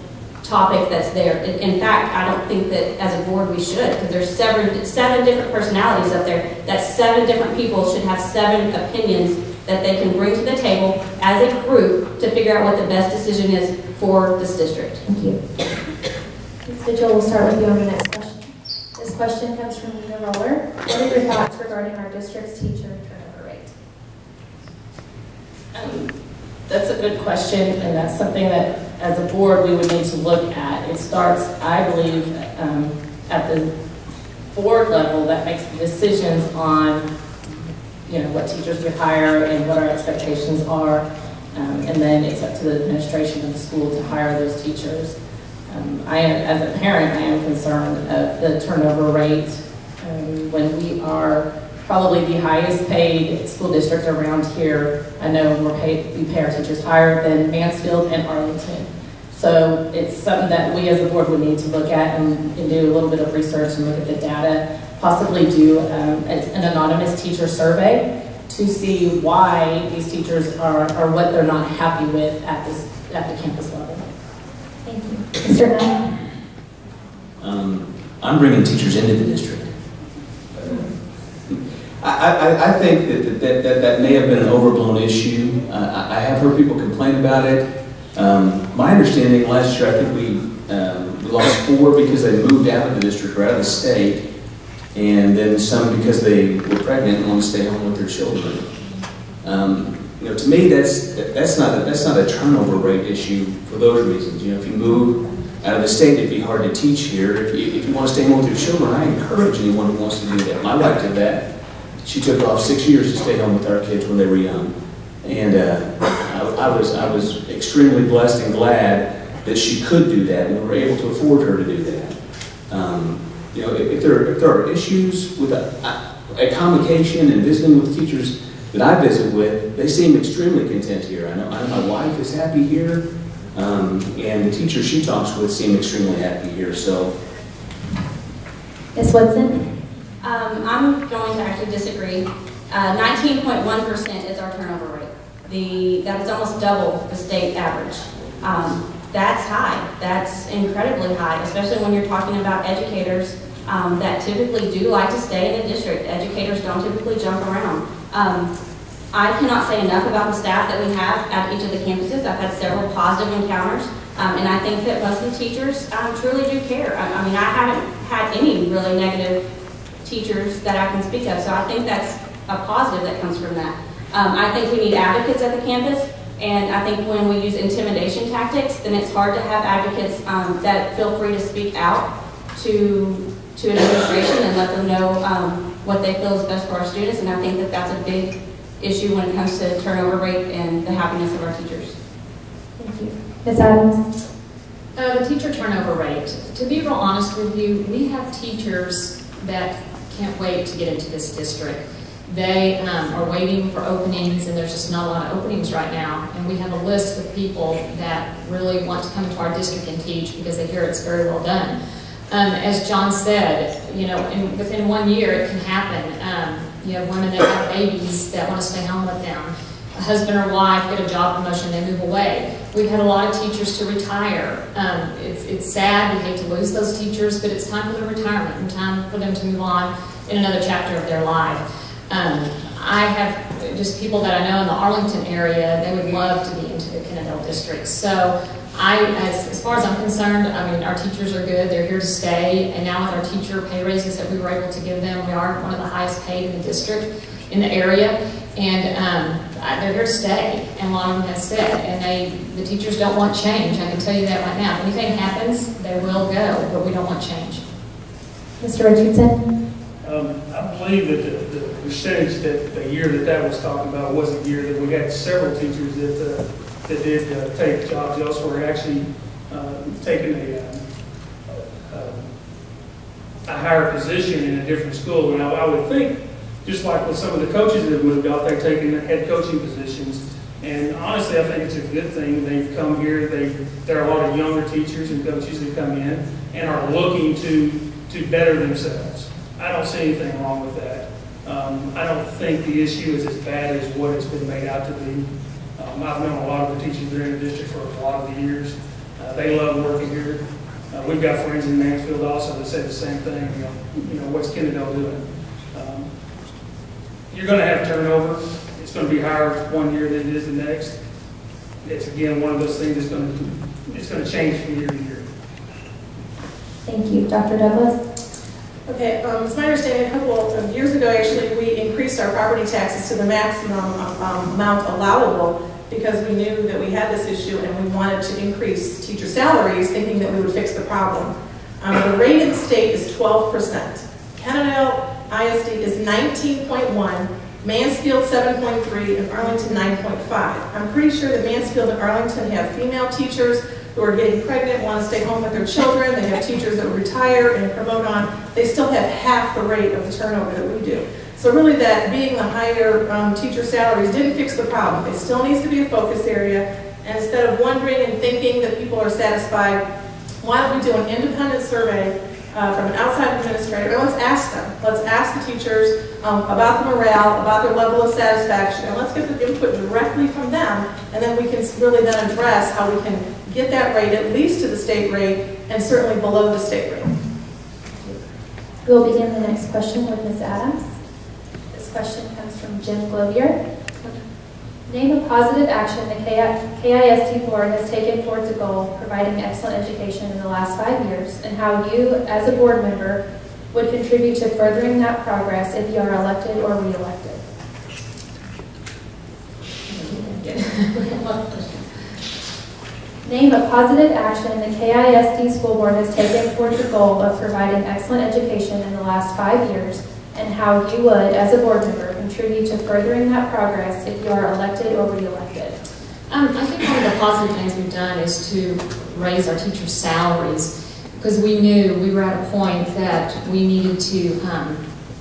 Speaker 3: topic that's there. In fact, I don't think that as a board we should, because there's seven different personalities up there. That 7 different people should have 7 opinions that they can bring to the table as a group to figure out what the best decision is for this district.
Speaker 2: Thank you. Ms. Vigil, we'll start with you on the next question. This question comes from Nina Roller. What are your thoughts regarding our district's teacher turnover rate?
Speaker 7: That's a good question, and that's something that, as a board, we would need to look at. It starts, I believe, at the board level that makes the decisions on, what teachers we hire and what our expectations are, and then it's up to the administration of the school to hire those teachers. As a parent, I am concerned of the turnover rate when we are probably the highest paid school district around here. I know we pay our teachers higher than Mansfield and Arlington. So it's something that we as a board would need to look at and do a little bit of research and look at the data, possibly do an anonymous teacher survey to see why these teachers are what they're not happy with at the campus level.
Speaker 2: Thank you. Mr. Nunn?
Speaker 6: I'm bringing teachers into the district. I think that may have been an overblown issue. I have heard people complain about it. My understanding last year, I think we lost 4 because they moved out of the district or out of the state, and then some because they were pregnant and wanted to stay home with their children. To me, that's not a turnover rate issue for those reasons. If you move out of the state, it'd be hard to teach here. If you want to stay home with your children, I encourage anyone who wants to do that. My wife did that. She took off 6 years to stay home with our kids when they were young. And I was extremely blessed and glad that she could do that, and we were able to afford her to do that. If there are issues with a convocation and visiting with teachers that I visit with, they seem extremely content here. I know my wife is happy here, and the teachers she talks with seem extremely happy here. So,
Speaker 2: Ms. Woodson?
Speaker 3: I'm going to actually disagree. 19.1% is our turnover rate. That is almost double the state average. That's high. That's incredibly high, especially when you're talking about educators that typically do like to stay in the district. Educators don't typically jump around. I cannot say enough about the staff that we have at each of the campuses. I've had several positive encounters, and I think that most of the teachers truly do care. I haven't had any really negative teachers that I can speak of, so I think that's a positive that comes from that. I think we need advocates at the campus, and I think when we use intimidation tactics, then it's hard to have advocates that feel free to speak out to an administration and let them know what they feel is best for our students, and I think that that's a big issue when it comes to turnover rate and the happiness of our teachers.
Speaker 2: Thank you. Ms. Adams?
Speaker 1: The teacher turnover rate. To be real honest with you, we have teachers that can't wait to get into this district. They are waiting for openings, and there's just not a lot of openings right now. And we have a list of people that really want to come into our district and teach because they hear it's very well done. As John said, within 1 year it can happen. You have women that have babies that want to stay home with them. A husband or wife get a job promotion, they move away. We've had a lot of teachers to retire. It's sad, we hate to lose those teachers, but it's time for their retirement and time for them to move on in another chapter of their life. I have just people that I know in the Arlington area, they would love to be into the Kennedale district. So as far as I'm concerned, our teachers are good, they're here to stay, and now with our teacher pay raises that we were able to give them, we are one of the highest paid in the district, in the area, and they're here to stay, and a lot of them have said, and the teachers don't want change. I can tell you that right now. If anything happens, they will go, but we don't want change.
Speaker 2: Mr. Richardson?
Speaker 5: I believe that the percentage that the year that was talking about was a year that we had several teachers that did take jobs elsewhere, actually taking a higher position in a different school. And I would think, just like with some of the coaches that have moved out, they've taken head coaching positions. And honestly, I think it's a good thing. They've come here. There are a lot of younger teachers and coaches that come in and are looking to better themselves. I don't see anything wrong with that. I don't think the issue is as bad as what it's been made out to be. I've known a lot of the teachers that are in the district for a lot of the years. They love working here. We've got friends in Mansfield also that say the same thing. You know, what's Kennedale doing? You're going to have turnover. It's going to be higher one year than it is the next. It's again one of those things that's going to change from year to year.
Speaker 2: Thank you. Dr. Douglas?
Speaker 4: Okay, it's my understanding a couple of years ago, actually, we increased our property taxes to the maximum amount allowable because we knew that we had this issue and we wanted to increase teacher salaries, thinking that we would fix the problem. The rate in the state is 12%. Kennedale ISD is 19.1, Mansfield 7.3, and Arlington 9.5. I'm pretty sure that Mansfield and Arlington have female teachers who are getting pregnant, want to stay home with their children. They have teachers that retire and promote on. They still have half the rate of the turnover that we do. So really that being the higher teacher salaries didn't fix the problem. It still needs to be a focus area. And instead of wondering and thinking that people are satisfied, why don't we do an independent survey from an outside administrator, and let's ask them. Let's ask the teachers about the morale, about their level of satisfaction, and let's get the input directly from them, and then we can really then address how we can get that rate at least to the state rate, and certainly below the state rate.
Speaker 2: We'll begin the next question with Ms. Adams. This question comes from Jim Glovier. Name a positive action the KISD board has taken towards a goal providing excellent education in the last 5 years, and how you, as a board member, would contribute to furthering that progress if you are elected or re-elected. Name a positive action the KISD school board has taken towards the goal of providing excellent education in the last 5 years, and how you would, as a board member, contribute to furthering that progress if you are elected or re-elected.
Speaker 1: I think one of the positive things we've done is to raise our teachers' salaries, because we knew we were at a point that we needed to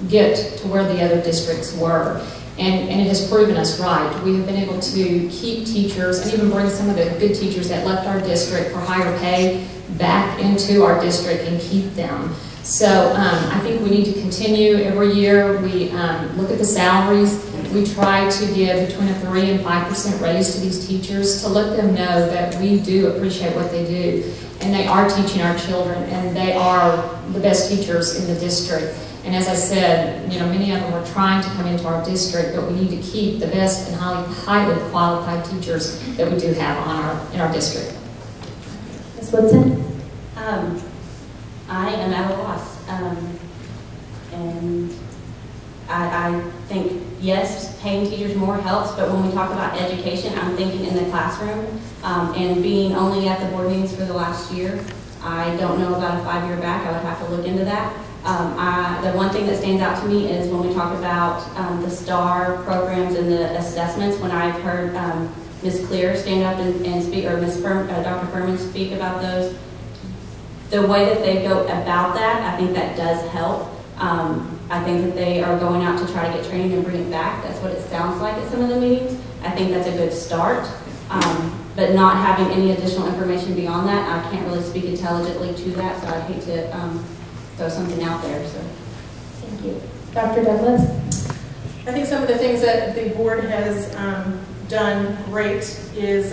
Speaker 1: get to where the other districts were. And it has proven us right. We have been able to keep teachers and even bring some of the good teachers that left our district for higher pay back into our district and keep them. So I think we need to continue every year. We look at the salaries. We try to give between a 3 and 5% raise to these teachers to let them know that we do appreciate what they do. And they are teaching our children, and they are the best teachers in the district. And as I said, you know, many of them are trying to come into our district, but we need to keep the best and highly qualified teachers that we do have in our district.
Speaker 2: Ms. Woodson?
Speaker 3: I am at a loss. And I think, yes, paying teachers more helps, but when we talk about education, I'm thinking in the classroom. And being only at the board meetings for the last year, I don't know about a 5-year back. I would have to look into that. The one thing that stands out to me is when we talk about the STAR programs and the assessments, when I've heard Ms. Clear stand up and speak, or Dr. Furman speak about those, the way that they go about that, I think that does help. I think that they are going out to try to get training and bring it back. That's what it sounds like at some of the meetings. I think that's a good start. But not having any additional information beyond that, I can't really speak intelligently to that, so I'd hate to throw something out there. So,
Speaker 2: thank you. Dr. Douglas?
Speaker 4: I think some of the things that the board has done great is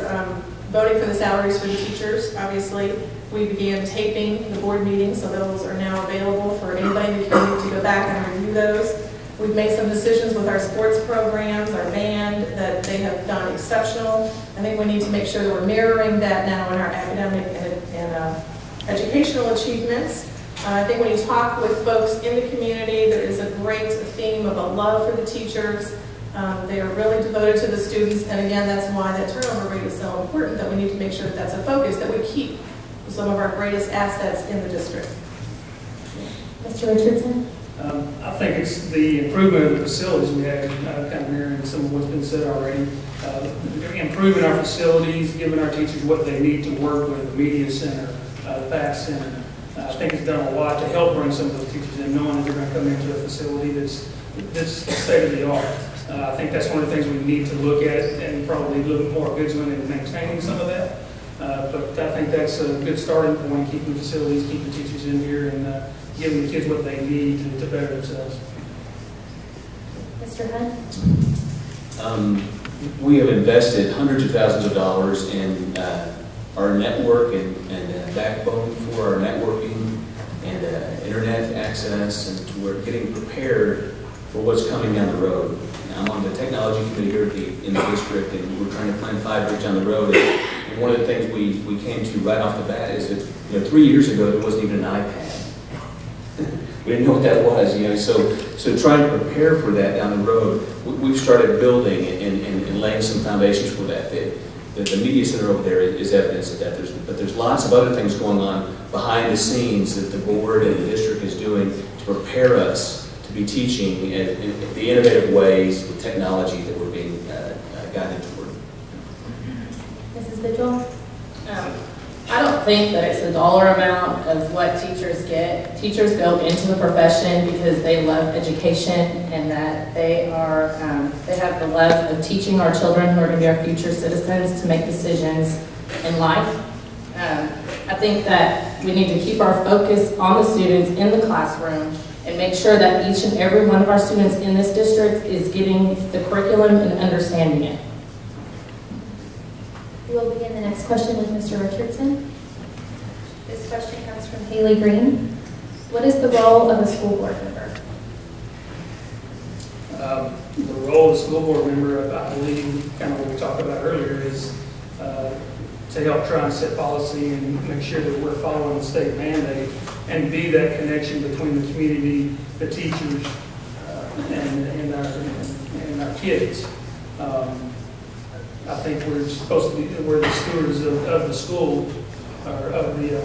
Speaker 4: voting for the salaries for the teachers. Obviously, we began taping the board meetings, so those are now available for anybody in the community to go back and review those. We've made some decisions with our sports programs, our band, that they have done exceptional. I think we need to make sure that we're mirroring that now in our academic and educational achievements. I think when you talk with folks in the community, there is a great theme of a love for the teachers. They are really devoted to the students, and again, that's why that turnover rate is so important, that we need to make sure that that's a focus that we keep with some of our greatest assets in the district.
Speaker 2: Mr. Richardson?
Speaker 5: I think it's the improvement of the facilities we have, kind of mirroring some of what's been said already. Improving our facilities, giving our teachers what they need to work with, the media center, the PAC center. I think it's done a lot to help bring some of those teachers in, knowing that they're going to come into a facility that's state of the art. I think that's one of the things we need to look at and probably a little more vigilant in maintaining some of that. But I think that's a good starting point, keeping the facilities, keeping teachers in here, and giving the kids what they need to better themselves.
Speaker 2: Mr. Hunt?
Speaker 6: We have invested hundreds of thousands of dollars in our network and backbone for our networking and internet access, and we're getting prepared for what's coming down the road. I'm on the technology committee here in the district, and we're trying to plan 5 years down the road. And one of the things we came to right off the bat is that 3 years ago there wasn't even an iPad. We didn't know what that was, So trying to prepare for that down the road, we've started building and laying some foundations for that. The media center over there is evidence of that. But there's lots of other things going on behind the scenes that the board and the district is doing to prepare us to be teaching in the innovative ways with technology that we're being guided toward.
Speaker 2: Mrs. Vigil?
Speaker 7: I don't think that it's the dollar amount of what teachers get. Teachers go into the profession because they love education, and that they have the love of teaching our children, who are going to be our future citizens, to make decisions in life. I think that we need to keep our focus on the students in the classroom and make sure that each and every one of our students in this district is getting the curriculum and understanding it.
Speaker 2: We will begin the next question with Mr. Richardson. This question comes from Haley Green. What is the role of a school board member?
Speaker 5: The role of the school board member, I believe, kind of what we talked about earlier, is to help try and set policy and make sure that we're following the state mandate, and be that connection between the community, the teachers, and our kids. I think we're supposed to be, we're the stewards of the school, or of the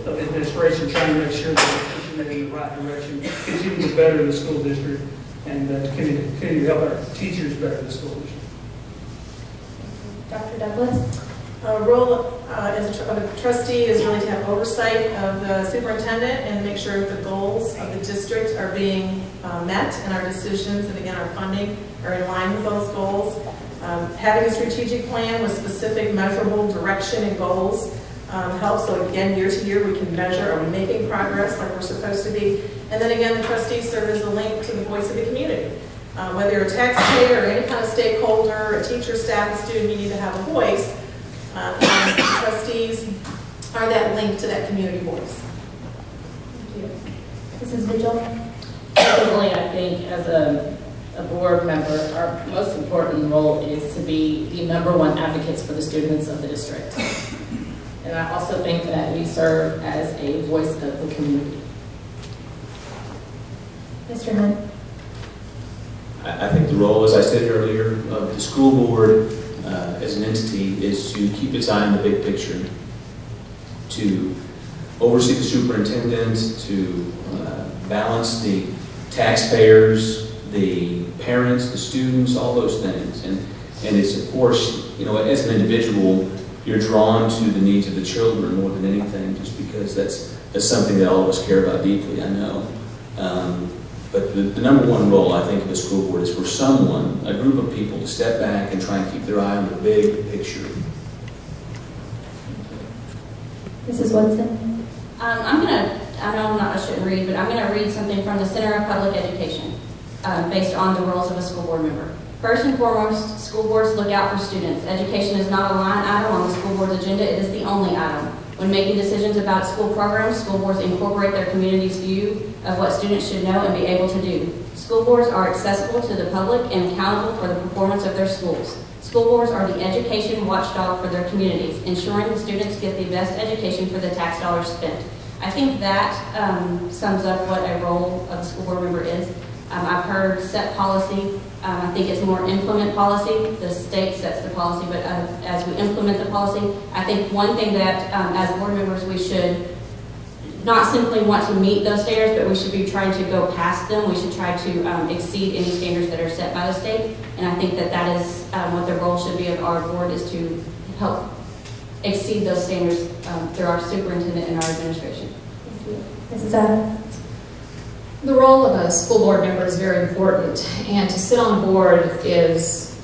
Speaker 5: administration, trying to make sure that we're pushing it in the right direction, continue to better the school district, and continue to help our teachers better the school district.
Speaker 2: Dr. Douglas?
Speaker 4: Our role as a trustee is really to have oversight of the superintendent and make sure that the goals of the district are being met, and our decisions and again our funding are in line with those goals. Having a strategic plan with specific measurable direction and goals helps. So again, year to year we can measure, are we making progress like we're supposed to be? And then again, the trustees serve as the link to the voice of the community. Whether you're a taxpayer or any kind of stakeholder, a teacher, staff, a student, you need to have a voice. And trustees are that link to that community voice.
Speaker 2: Thank you. Mrs. Vigil?
Speaker 7: Personally, I think as a board member, our most important role is to be the #1 advocates for the students of the district. And I also think that we serve as a voice of the community.
Speaker 2: Mr. Hunt?
Speaker 6: I think the role, as I said earlier, of the school board as an entity is to keep its eye on the big picture, to oversee the superintendent, to balance the taxpayers, the parents, the students, all those things. And it's, of course, as an individual, you're drawn to the needs of the children more than anything, just because that's something that all of us care about deeply, I know. But the #1 role, I think, of the school board is for someone, a group of people, to step back and try and keep their eye on the big picture.
Speaker 2: Mrs. Woodson?
Speaker 3: I shouldn't read, but I'm going to read something from the Center of Public Education based on the roles of a school board member. First and foremost, school boards look out for students. Education is not a line item on the school board's agenda, it is the only item. When making decisions about school programs, school boards incorporate their community's view of what students should know and be able to do. School boards are accessible to the public and accountable for the performance of their schools. School boards are the education watchdog for their communities, ensuring the students get the best education for the tax dollars spent. I think that sums up what a role of a school board member is. I've heard set policy. I think it's more implement policy. The state sets the policy, but as we implement the policy, I think one thing that as board members we should not simply want to meet those standards, but we should be trying to go past them. We should try to exceed any standards that are set by the state. And I think that that is what the role should be of our board, is to help exceed those standards through our superintendent and our administration.
Speaker 2: Thank you. Mrs. Adams?
Speaker 1: The role of a school board member is very important, and to sit on board is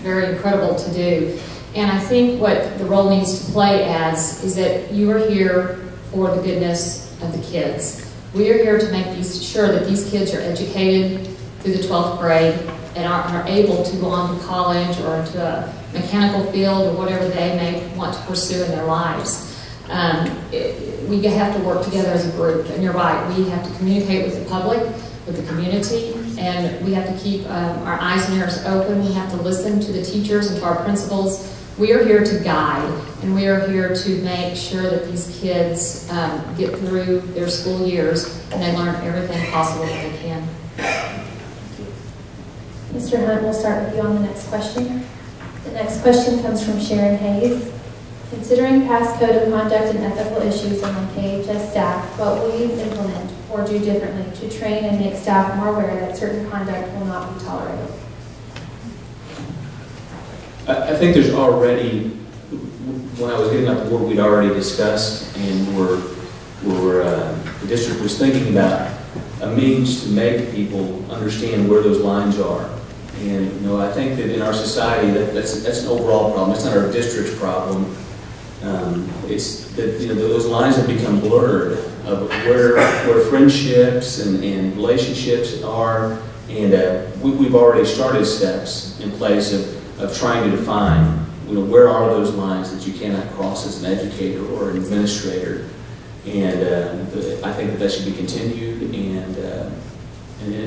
Speaker 1: very incredible to do. And I think what the role needs to play as is that you are here for the goodness of the kids. We are here to make sure that these kids are educated through the 12th grade and are able to go on to college or into a mechanical field or whatever they may want to pursue in their lives. We have to work together as a group, and you're right, we have to communicate with the public, with the community, and we have to keep our eyes and ears open. We have to listen to the teachers and to our principals. We are here to guide, and we are here to make sure that these kids get through their school years and they learn everything possible that they can.
Speaker 2: Mr. Hunt, we'll start with you on the next question. The next question comes from Sharon Hayes. Considering past code of conduct and ethical issues among KHS staff, what will you implement or do differently to train and make staff more aware that certain conduct will not be tolerated?
Speaker 6: I think there's already, when I was getting up the board, we'd already discussed, and the district was thinking about a means to make people understand where those lines are. And I think that in our society, that's an overall problem. It's not our district's problem. It's that those lines have become blurred of where friendships and relationships are, and we've already started steps in place of trying to define where are those lines that you cannot cross as an educator or an administrator, and I think that should be continued and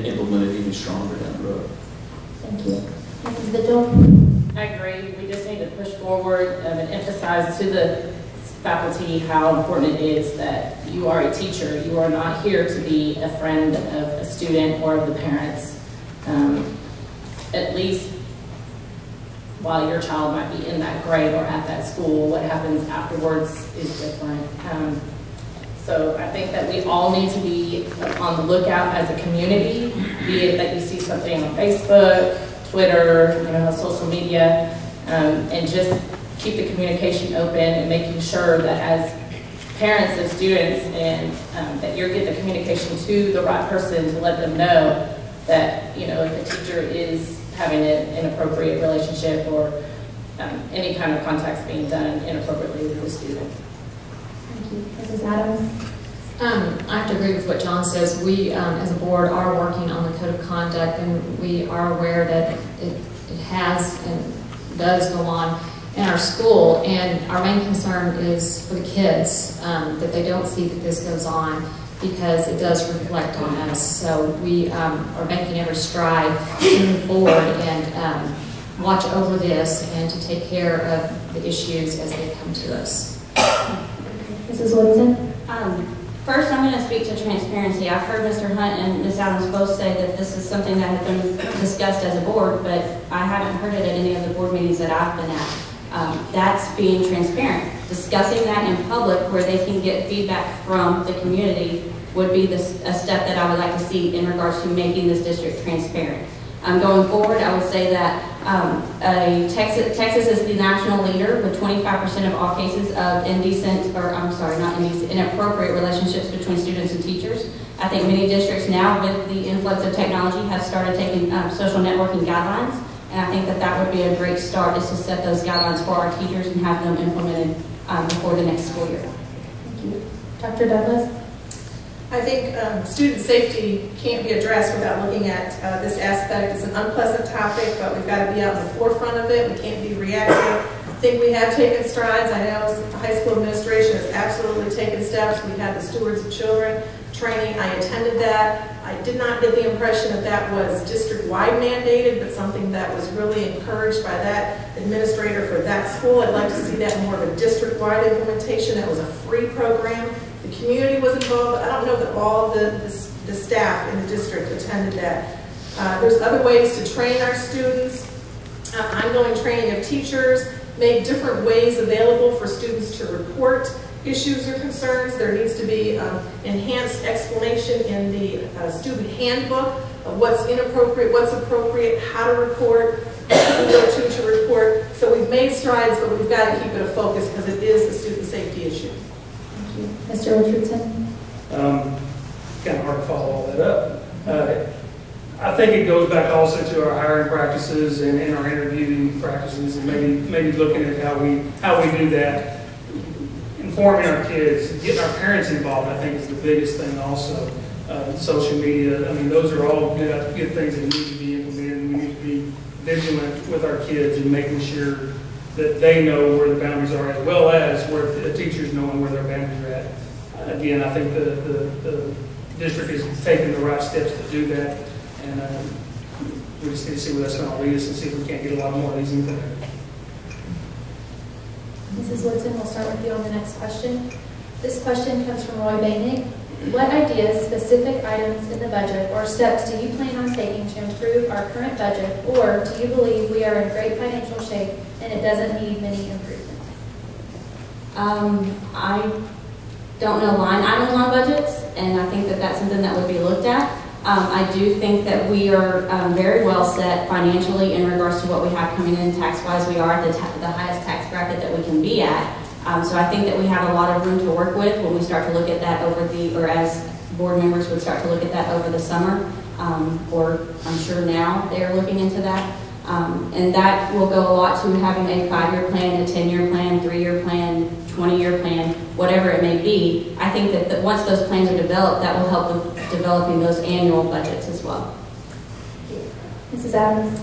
Speaker 6: implemented even stronger down the road.
Speaker 2: Thank you. Mrs. Vigil?
Speaker 7: I agree. We just need to push forward and emphasize to the faculty how important it is that you are a teacher. You are not here to be a friend of a student or of the parents. At least while your child might be in that grade or at that school, what happens afterwards is different. So I think that we all need to be on the lookout as a community, be it that you see something on Facebook, Twitter, social media, and just keep the communication open and making sure that as parents of students and that you're getting the communication to the right person to let them know that, if a teacher is having an inappropriate relationship or any kind of contacts being done inappropriately with the student.
Speaker 2: Thank you. Mrs. Adams?
Speaker 1: I have to agree with what John says. We, as a board, are working on the code of conduct, and we are aware that it has and does go on in our school. And our main concern is for the kids, that they don't see that this goes on, because it does reflect on us. So we are making every stride to move forward and watch over this and to take care of the issues as they come to us.
Speaker 2: Mrs. Woodson?
Speaker 3: First, I'm going to speak to transparency. I've heard Mr. Hunt and Ms. Adams both say that this is something that has been discussed as a board, but I haven't heard it at any of the board meetings that I've been at. That's being transparent. Discussing that in public where they can get feedback from the community would be a step that I would like to see in regards to making this district transparent. Going forward, I would say that Texas is the national leader with 25% of all cases of inappropriate relationships between students and teachers. I think many districts now, with the influx of technology, have started taking social networking guidelines, and I think that would be a great start, is to set those guidelines for our teachers and have them implemented before the next school year.
Speaker 2: Thank you. Dr. Douglas?
Speaker 4: I think student safety can't be addressed without looking at this aspect. It's an unpleasant topic, but we've got to be out in the forefront of it. We can't be reactive. I think we have taken strides. I know the high school administration has absolutely taken steps. We had the Stewards of Children training. I attended that. I did not get the impression that was district-wide mandated, but something that was really encouraged by that administrator for that school. I'd like to see that more of a district-wide implementation. That was a free program. The community was involved. I don't know that all of the the staff in the district attended that. There's other ways to train our students. Ongoing training of teachers, make different ways available for students to report issues or concerns. There needs to be enhanced explanation in the student handbook of what's inappropriate, what's appropriate, how to report, who to go to report. So we've made strides, but we've got to keep it a focus because it is a student safety issue.
Speaker 2: Thank you. Mr. Richardson?
Speaker 5: Kind of hard to follow all that up. I think it goes back also to our hiring practices and our interviewing practices, and maybe looking at how we do that. Informing our kids, getting our parents involved, I think, is the biggest thing. Also, social media. I mean, those are all good things that need to be implemented. We need to be vigilant with our kids and making sure that they know where the boundaries are, as well as where the teachers knowing where their boundaries are at. Again, I think the district is taking the right steps to do that. And we just need to see where that's going to lead us and see if we can't get a lot more of these in there.
Speaker 2: Mrs. Woodson, we'll start with you on the next question. This question comes from Roy Bainig. What ideas, specific items in the budget, or steps do you plan on taking to improve our current budget, or do you believe we are in great financial shape and it doesn't need many improvements?
Speaker 3: I don't know line items on budgets, and I think that that's something that would be looked at. I do think that we are very well set financially in regards to what we have coming in tax-wise. We are at the highest tax bracket that we can be at. So I think that we have a lot of room to work with when we start to look at that or as board members would start to look at that over the summer, or I'm sure now they're looking into that. And that will go a lot to having a 5-year plan, a 10-year plan, 3-year plan, 20-year plan, whatever it may be. I think that once those plans are developed, that will help with developing those annual budgets as well.
Speaker 2: Mrs. Adams?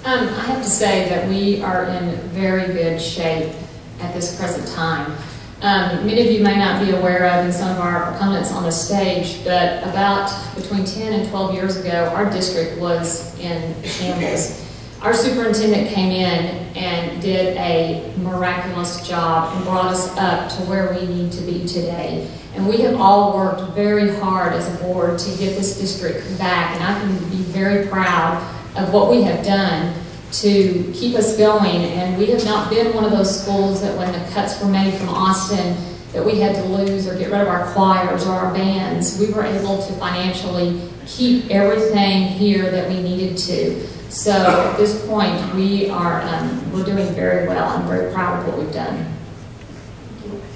Speaker 1: I have to say that we are in very good shape at this present time. Many of you may not be aware of, and some of our opponents on the stage, but about between 10 and 12 years ago, our district was in shambles. Our superintendent came in and did a miraculous job and brought us up to where we need to be today. And we have all worked very hard as a board to get this district back, and I can be very proud of what we have done to keep us going. And we have not been one of those schools that when the cuts were made from Austin that we had to lose or get rid of our choirs or our bands. We were able to financially keep everything here that we needed to. So at this point, we're doing very well. I'm very proud of what we've done.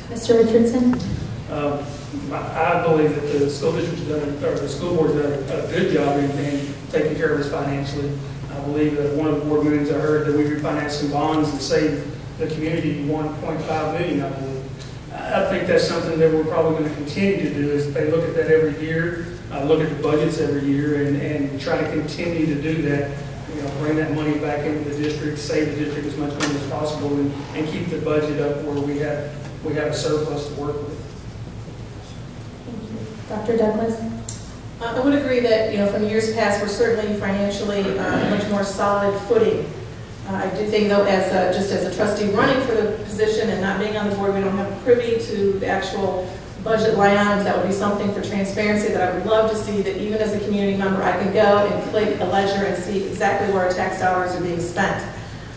Speaker 2: Mr. Richardson?
Speaker 5: I believe that the school district's done, or the school board's done a good job in taking care of us financially. I believe that one of the board meetings I heard that we refinanced some bonds and saved the community $1.5 million, I believe. I think that's something that we're probably going to continue to do, is they look at that every year, look at the budgets every year, and try to continue to do that. You know, bring that money back into the district, save the district as much money as possible, and keep the budget up where we have a surplus to work with.
Speaker 2: Thank you. Dr. Douglas?
Speaker 4: I would agree that, from years past, we're certainly financially much more solid footing. I do think, though, just as a trustee running for the position and not being on the board, we don't have privy to the actual budget line items. That would be something for transparency that I would love to see, that even as a community member, I can go and click a ledger and see exactly where our tax dollars are being spent.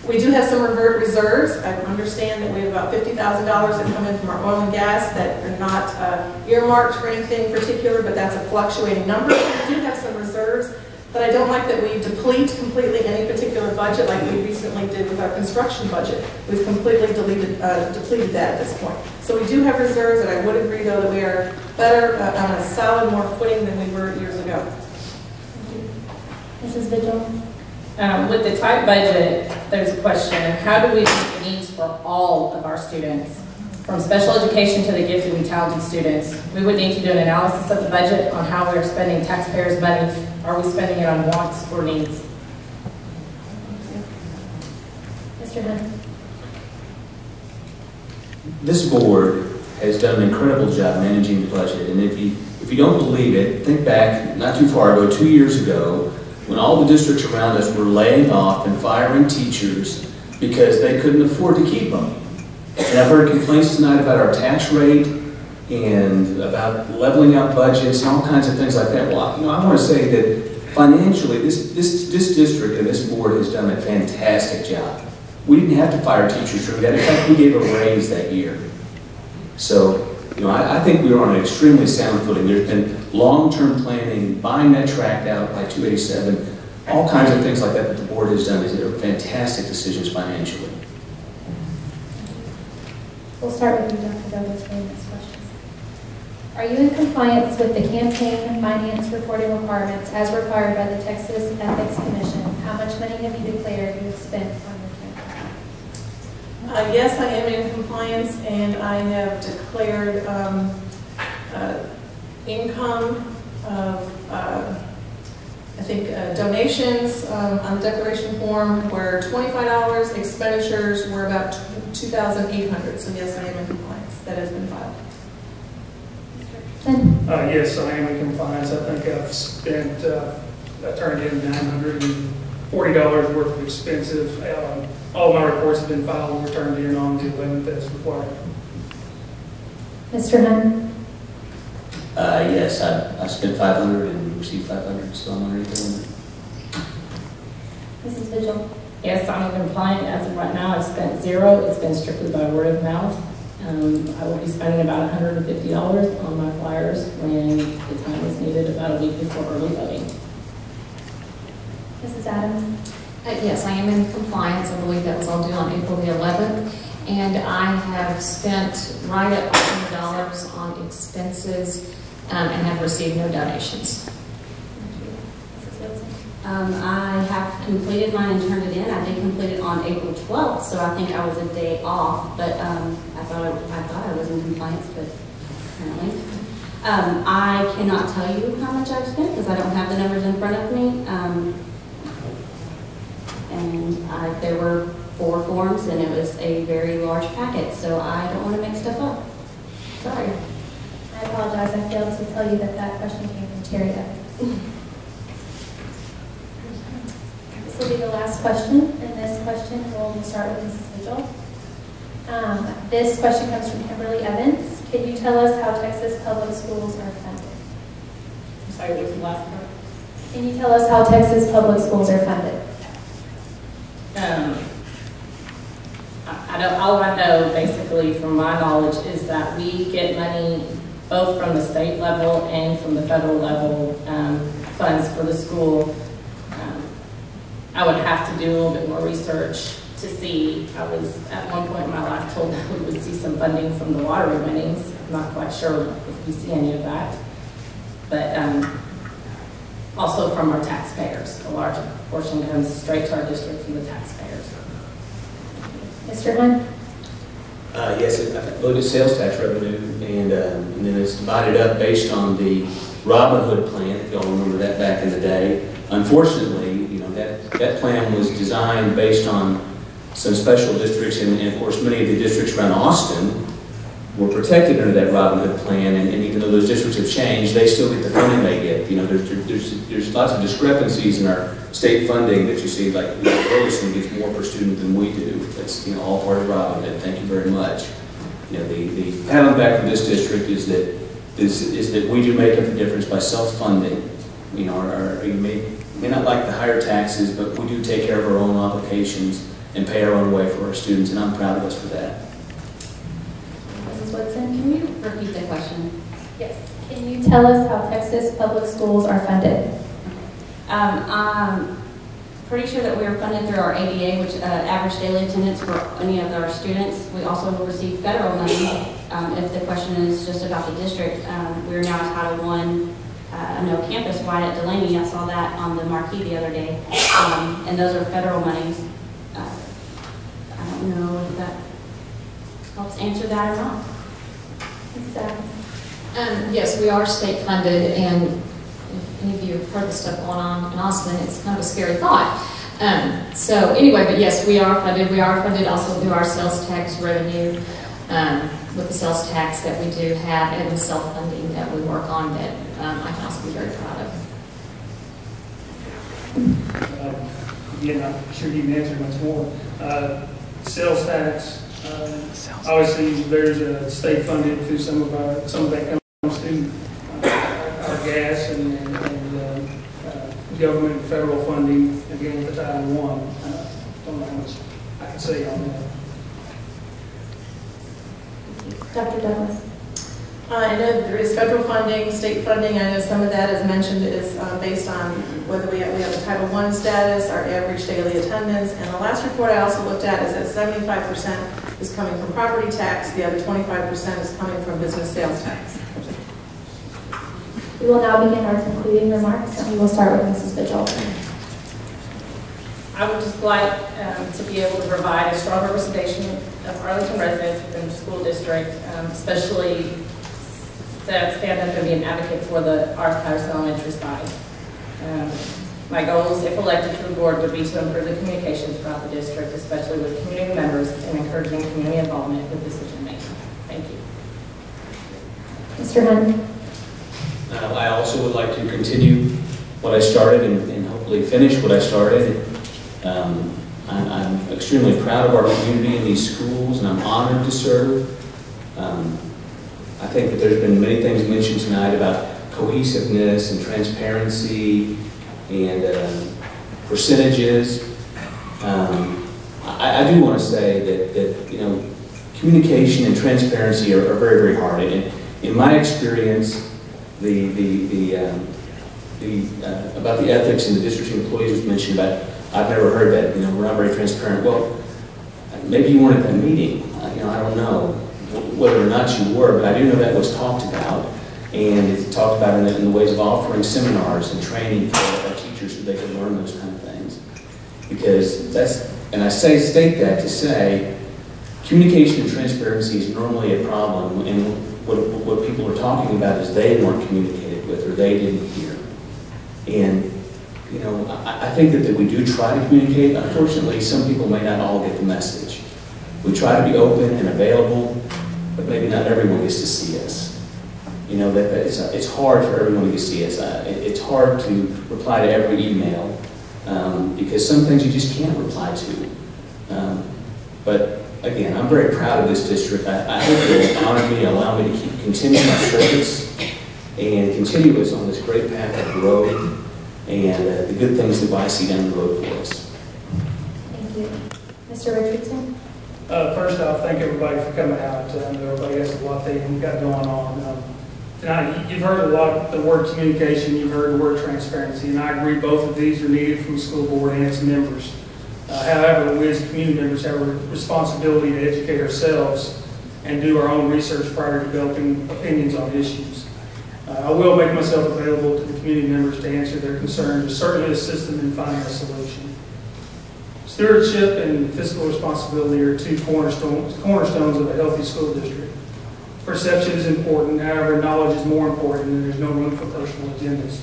Speaker 4: We do have some reserves. I understand that we have about $50,000 that come in from our oil and gas that are not earmarked for anything particular, but that's a fluctuating number. We do have some reserves, but I don't like that we deplete completely any particular budget like we recently did with our construction budget. We've completely depleted that at this point. So we do have reserves, and I would agree, though, that we are better on a solid, more footing than we were years ago.
Speaker 2: Mrs. Vigil?
Speaker 7: With the tight budget, there's a question of how do we meet the needs for all of our students? From special education to the gifted and talented students, we would need to do an analysis of the budget on how we're spending taxpayers' money. Are we spending it on wants or needs?
Speaker 2: Mr. Hunt?
Speaker 6: This board has done an incredible job managing the budget, and if you don't believe it, think back not too far ago, 2 years ago, when all the districts around us were laying off and firing teachers because they couldn't afford to keep them. And I've heard complaints tonight about our tax rate, and about leveling out budgets and all kinds of things like that. Well, I want to say that financially, this district and this board has done a fantastic job. We didn't have to fire teachers through that. In fact, we gave a raise that year. So, I think we were on an extremely sound footing. There's been long-term planning, buying that tract out by 287, all kinds of things like that the board has done. They're fantastic decisions financially.
Speaker 2: We'll start with you, Dr. Douglas, for the next questions. Are you in compliance with the campaign finance reporting requirements as required by the Texas Ethics Commission? How much money have you declared you have spent on your campaign?
Speaker 4: Yes, I am in compliance, and I have declared income of, donations on the declaration form were $25, expenditures were about $2,800. So yes, I am in compliance. That has been filed.
Speaker 5: Yes, I am in compliance. I think I've spent, I turned in $940 worth of expensive. All my reports have been filed and returned in on the 11th as required.
Speaker 2: Mr. Hunt?
Speaker 6: Yes, I spent $500 and received $500, so I'm already doing it.
Speaker 2: Mrs. Vigil?
Speaker 7: Yes, I'm compliant as of right now. I've spent $0. It's been strictly by word of mouth. I will be spending about $150 on my flyers when the time is needed, about a week before early voting.
Speaker 2: Mrs. Adams?
Speaker 1: Yes, I am in compliance. I believe that was all due on April the 11th. And I have spent right at $100 on expenses and have received no donations.
Speaker 3: I have completed mine and turned it in. I did complete it on April 12th, so I think I was a day off, but I thought I was in compliance, but apparently. I cannot tell you how much I've spent because I don't have the numbers in front of me. There were 4 forms, and it was a very large packet, so I don't want to make stuff up. Sorry.
Speaker 2: I apologize. I failed to tell you that question came from Terry Evans. This will be the last question, and this question we'll start with Mrs. Vigil. This question comes from Kimberly Evans. Can you tell us how Texas public schools are funded?
Speaker 7: I'm sorry, what was the last part?
Speaker 2: Can you tell us how Texas public schools are funded?
Speaker 7: All I know, basically, from my knowledge, is that we get money both from the state level and from the federal level funds for the school. I would have to do a little bit more research to see. I was, at one point in my life, told that we would see some funding from the water winnings. I'm not quite sure if we see any of that. But also from our taxpayers. A large portion comes straight to our district from the taxpayers.
Speaker 2: Mr. Hunt?
Speaker 6: Yes, I looked at sales tax revenue, and then it's divided up based on the Robin Hood plan, if y'all remember that back in the day. Unfortunately, that plan was designed based on some special districts, and of course many of the districts around Austin were protected under that Robin Hood plan, and even though those districts have changed, they still get the funding they get. There's lots of discrepancies in our state funding that you see, like Woodson gets more per student than we do. That's all part of Robin Hood. Thank you very much. The pat on the back from this district is that we do make up the difference by self-funding. You may not like the higher taxes, but we do take care of our own obligations and pay our own way for our students, and I'm proud of us for that.
Speaker 2: Mrs. Woodson?
Speaker 3: Can you repeat the question?
Speaker 2: Yes. Can you tell us how Texas public schools are funded?
Speaker 3: I'm pretty sure that we are funded through our ADA, which average daily attendance for any of our students. We also will receive federal money. If the question is just about the district, we are now Title I, no campus-wide at Delaney. I saw that on the marquee the other day. And those are federal monies. I don't know if that helps answer that or not.
Speaker 2: Mrs. Adams?
Speaker 1: Yes, we are state funded, and if any of you have heard the stuff going on in Austin, it's kind of a scary thought. So anyway, but yes, we are funded. We are funded also through our sales tax revenue, with the sales tax that we do have and the self-funding that we work on that I can also be very proud of.
Speaker 5: Again, I'm sure you can answer much more. Sales tax, Obviously, there's a state funded through some of that comes through our gas and government and federal funding, again with the Title I. Don't know how much I can say on that.
Speaker 2: Dr. Douglas.
Speaker 4: I know there is federal funding, state funding. I know some of that, as mentioned, is based on whether we have a Title I status, our average daily attendance. And the last report I also looked at is that 75% is coming from property tax. The other 25% is coming from business sales tax.
Speaker 2: We will now begin our concluding remarks, and we will start with Mrs. Vigil.
Speaker 7: I would just like to be able to provide a strong representation of Arlington residents within the school district, especially to stand up and be an advocate for the Arthur Patterson Elementary side. My goals, if elected to the board, would be to improve the communication throughout the district, especially with community members, and encouraging community involvement with decision making. Thank you.
Speaker 2: Mr. Hunt.
Speaker 6: I also would like to continue what I started and hopefully finish what I started. I'm extremely proud of our community and these schools, and I'm honored to serve. I think that there's been many things mentioned tonight about cohesiveness and transparency and percentages. I do want to say that you know, communication and transparency are very, very hard. And in my experience, about the ethics and the district employees was mentioned, but I've never heard that, you know, we're not very transparent. Well, maybe you weren't at that meeting. You know, I don't know whether or not you were, but I do know that was talked about, and it's talked about in the ways of offering seminars and training for our teachers so they can learn those kind of things. Because that's, and I state that to say, communication and transparency is normally a problem, and what people are talking about is they weren't communicated with or they didn't hear. And you know, I think that we do try to communicate. Unfortunately, some people may not all get the message. We try to be open and available, but maybe not everyone gets to see us. You know, it's hard for everyone to see us. It's hard to reply to every email because some things you just can't reply to. But again, I'm very proud of this district. I hope it will honor me, allow me to continue my service and continue us on this great path of growth and the good things that I see down the road for us.
Speaker 2: Thank you. Mr. Richardson?
Speaker 5: First off, thank everybody for coming out. I know everybody has a lot they've got going on. Tonight, you've heard a lot the word communication, you've heard the word transparency, and I agree both of these are needed from the school board and its members. However, we as community members have a responsibility to educate ourselves and do our own research prior to developing opinions on issues. I will make myself available to the community members to answer their concerns, and certainly assist them in finding a solution. Stewardship and fiscal responsibility are two cornerstones of a healthy school district. Perception is important, however, knowledge is more important, and there's no room for personal agendas.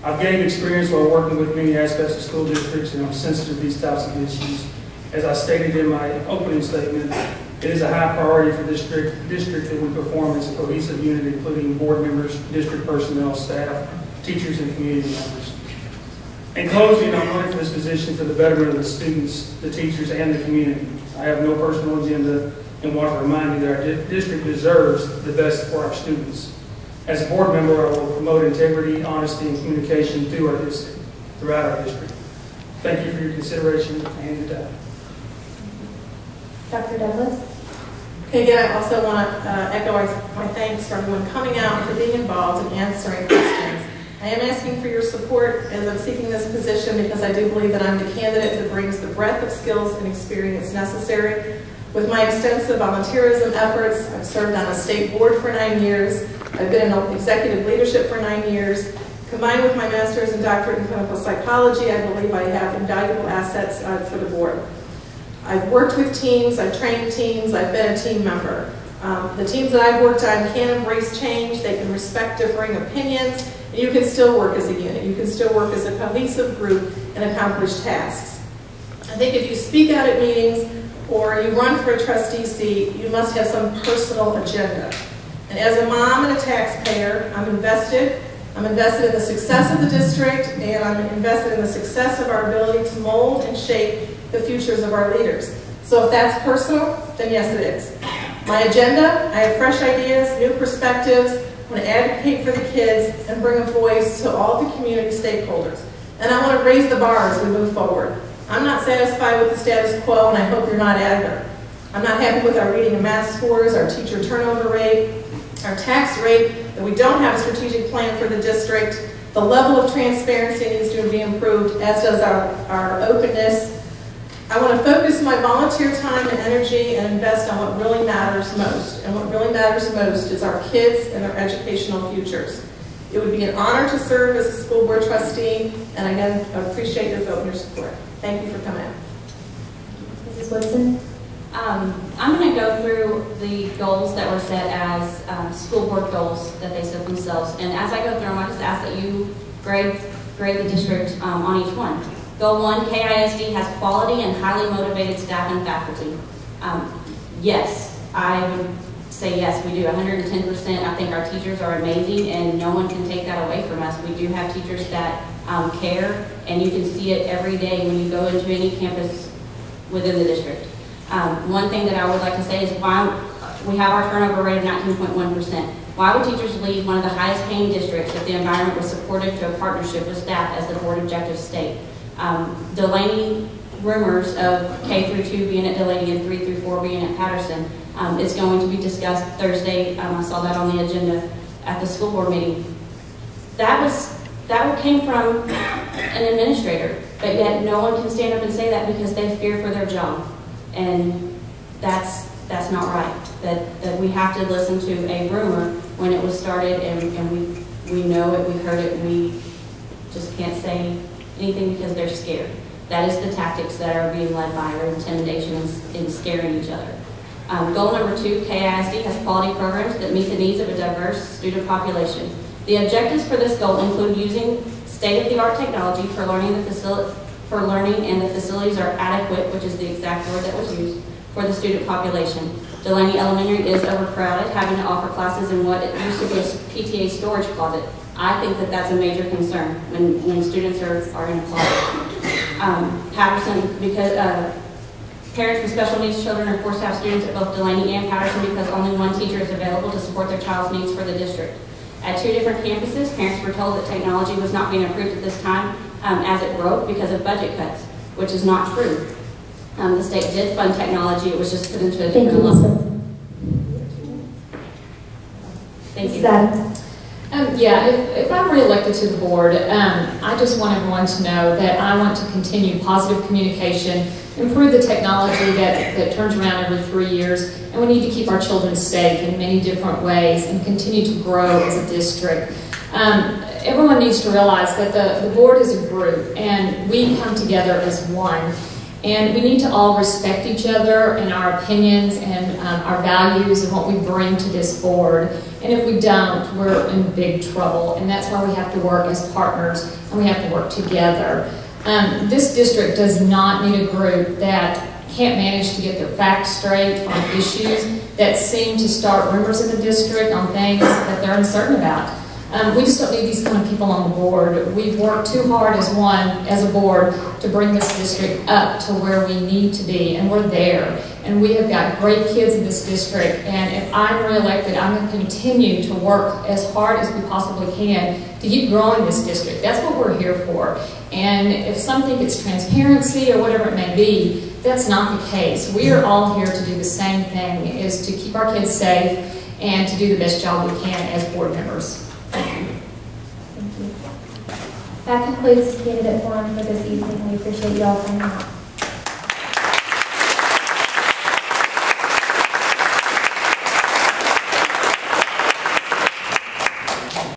Speaker 5: I've gained experience while working with many aspects of school districts, and I'm sensitive to these types of issues. As I stated in my opening statement, it is a high priority for district that we perform as a cohesive unit, including board members, district personnel, staff, teachers, and community members. In closing, I'm running for this position for the betterment of the students, the teachers, and the community. I have no personal agenda and want to remind you that our district deserves the best for our students. As a board member, I will promote integrity, honesty, and communication throughout our district. Thank you for your consideration and your time.
Speaker 2: Dr. Douglas?
Speaker 4: Okay, again, I also want to echo my thanks for everyone coming out and for being involved and answering questions. I am asking for your support as I'm seeking this position because I do believe that I'm the candidate that brings the breadth of skills and experience necessary. With my extensive volunteerism efforts, I've served on a state board for 9 years. I've been in executive leadership for 9 years. Combined with my master's and doctorate in clinical psychology, I believe I have invaluable assets for the board. I've worked with teams, I've trained teams, I've been a team member. The teams that I've worked on can embrace change, they can respect differing opinions, and you can still work as a unit. You can still work as a cohesive group and accomplish tasks. I think if you speak out at meetings or you run for a trustee seat, you must have some personal agenda. And as a mom and a taxpayer, I'm invested in the success of the district, and I'm invested in the success of our ability to mold and shape the futures of our leaders. So if that's personal, then yes it is. My agenda, I have fresh ideas, new perspectives, I want to advocate for the kids and bring a voice to all the community stakeholders. And I want to raise the bar as we move forward. I'm not satisfied with the status quo, and I hope you're not either. I'm not happy with our reading and math scores, our teacher turnover rate, our tax rate, that we don't have a strategic plan for the district. The level of transparency needs to be improved, as does our openness. I want to focus my volunteer time and energy and invest on what really matters most. And what really matters most is our kids and their educational futures. It would be an honor to serve as a school board trustee, and again, I appreciate your vote and your support. Thank you for coming.
Speaker 2: Mrs. Woodson?
Speaker 3: I'm going to go through the goals that were set as school board goals that they set themselves. And as I go through them, I just ask that you grade the district on each one. Goal 1, KISD has quality and highly motivated staff and faculty. Yes, I would say yes, we do 110%. I think our teachers are amazing and no one can take that away from us. We do have teachers that care, and you can see it every day when you go into any campus within the district. One thing that I would like to say is why we have our turnover rate of 19.1%. Why would teachers leave one of the highest paying districts if the environment was supportive to a partnership with staff as the board objectives state? Delaney rumors of K through 2 being at Delaney and 3 through 4 being at Patterson is going to be discussed Thursday. I saw that on the agenda at the school board meeting. That came from an administrator, but yet no one can stand up and say that because they fear for their job. And that's not right. That we have to listen to a rumor when it was started, and we know it, we heard it, we just can't say anything because they're scared. That is the tactics that are being led by, or intimidation and scaring each other. Goal number 2, KISD has quality programs that meet the needs of a diverse student population. The objectives for this goal include using state-of-the-art technology for learning, and the facilities are adequate, which is the exact word that was used, for the student population. Delaney Elementary is overcrowded, having to offer classes in what used to be a PTA storage closet. I think that that's a major concern when students are in a closet. Patterson, because parents with special needs children are forced to have students at both Delaney and Patterson because only one teacher is available to support their child's needs for the district. At 2 different campuses, parents were told that technology was not being approved at this time as it broke because of budget cuts, which is not true. The state did fund technology, it was just put into a different level. Thank you.
Speaker 1: Yeah, if I'm reelected to the board, I just want everyone to know that I want to continue positive communication, improve the technology that turns around every 3 years, and we need to keep our children safe in many different ways and continue to grow as a district. Everyone needs to realize that the board is a group, and we come together as one. And we need to all respect each other and our opinions and our values and what we bring to this board. And if we don't, we're in big trouble. And that's why we have to work as partners and we have to work together. This district does not need a group that can't manage to get their facts straight on issues that seem to start rumors in the district on things that they're uncertain about. We just don't need these kind of people on the board. We've worked too hard as a board, to bring this district up to where we need to be, and we're there. And we have got great kids in this district, and if I'm reelected, I'm going to continue to work as hard as we possibly can to keep growing this district. That's what we're here for. And if some think it's transparency or whatever it may be, that's not the case. We are all here to do the same thing, is to keep our kids safe and to do the best job we can as board members. Thank you.
Speaker 2: That concludes the candidate forum for this evening. We appreciate you all coming out.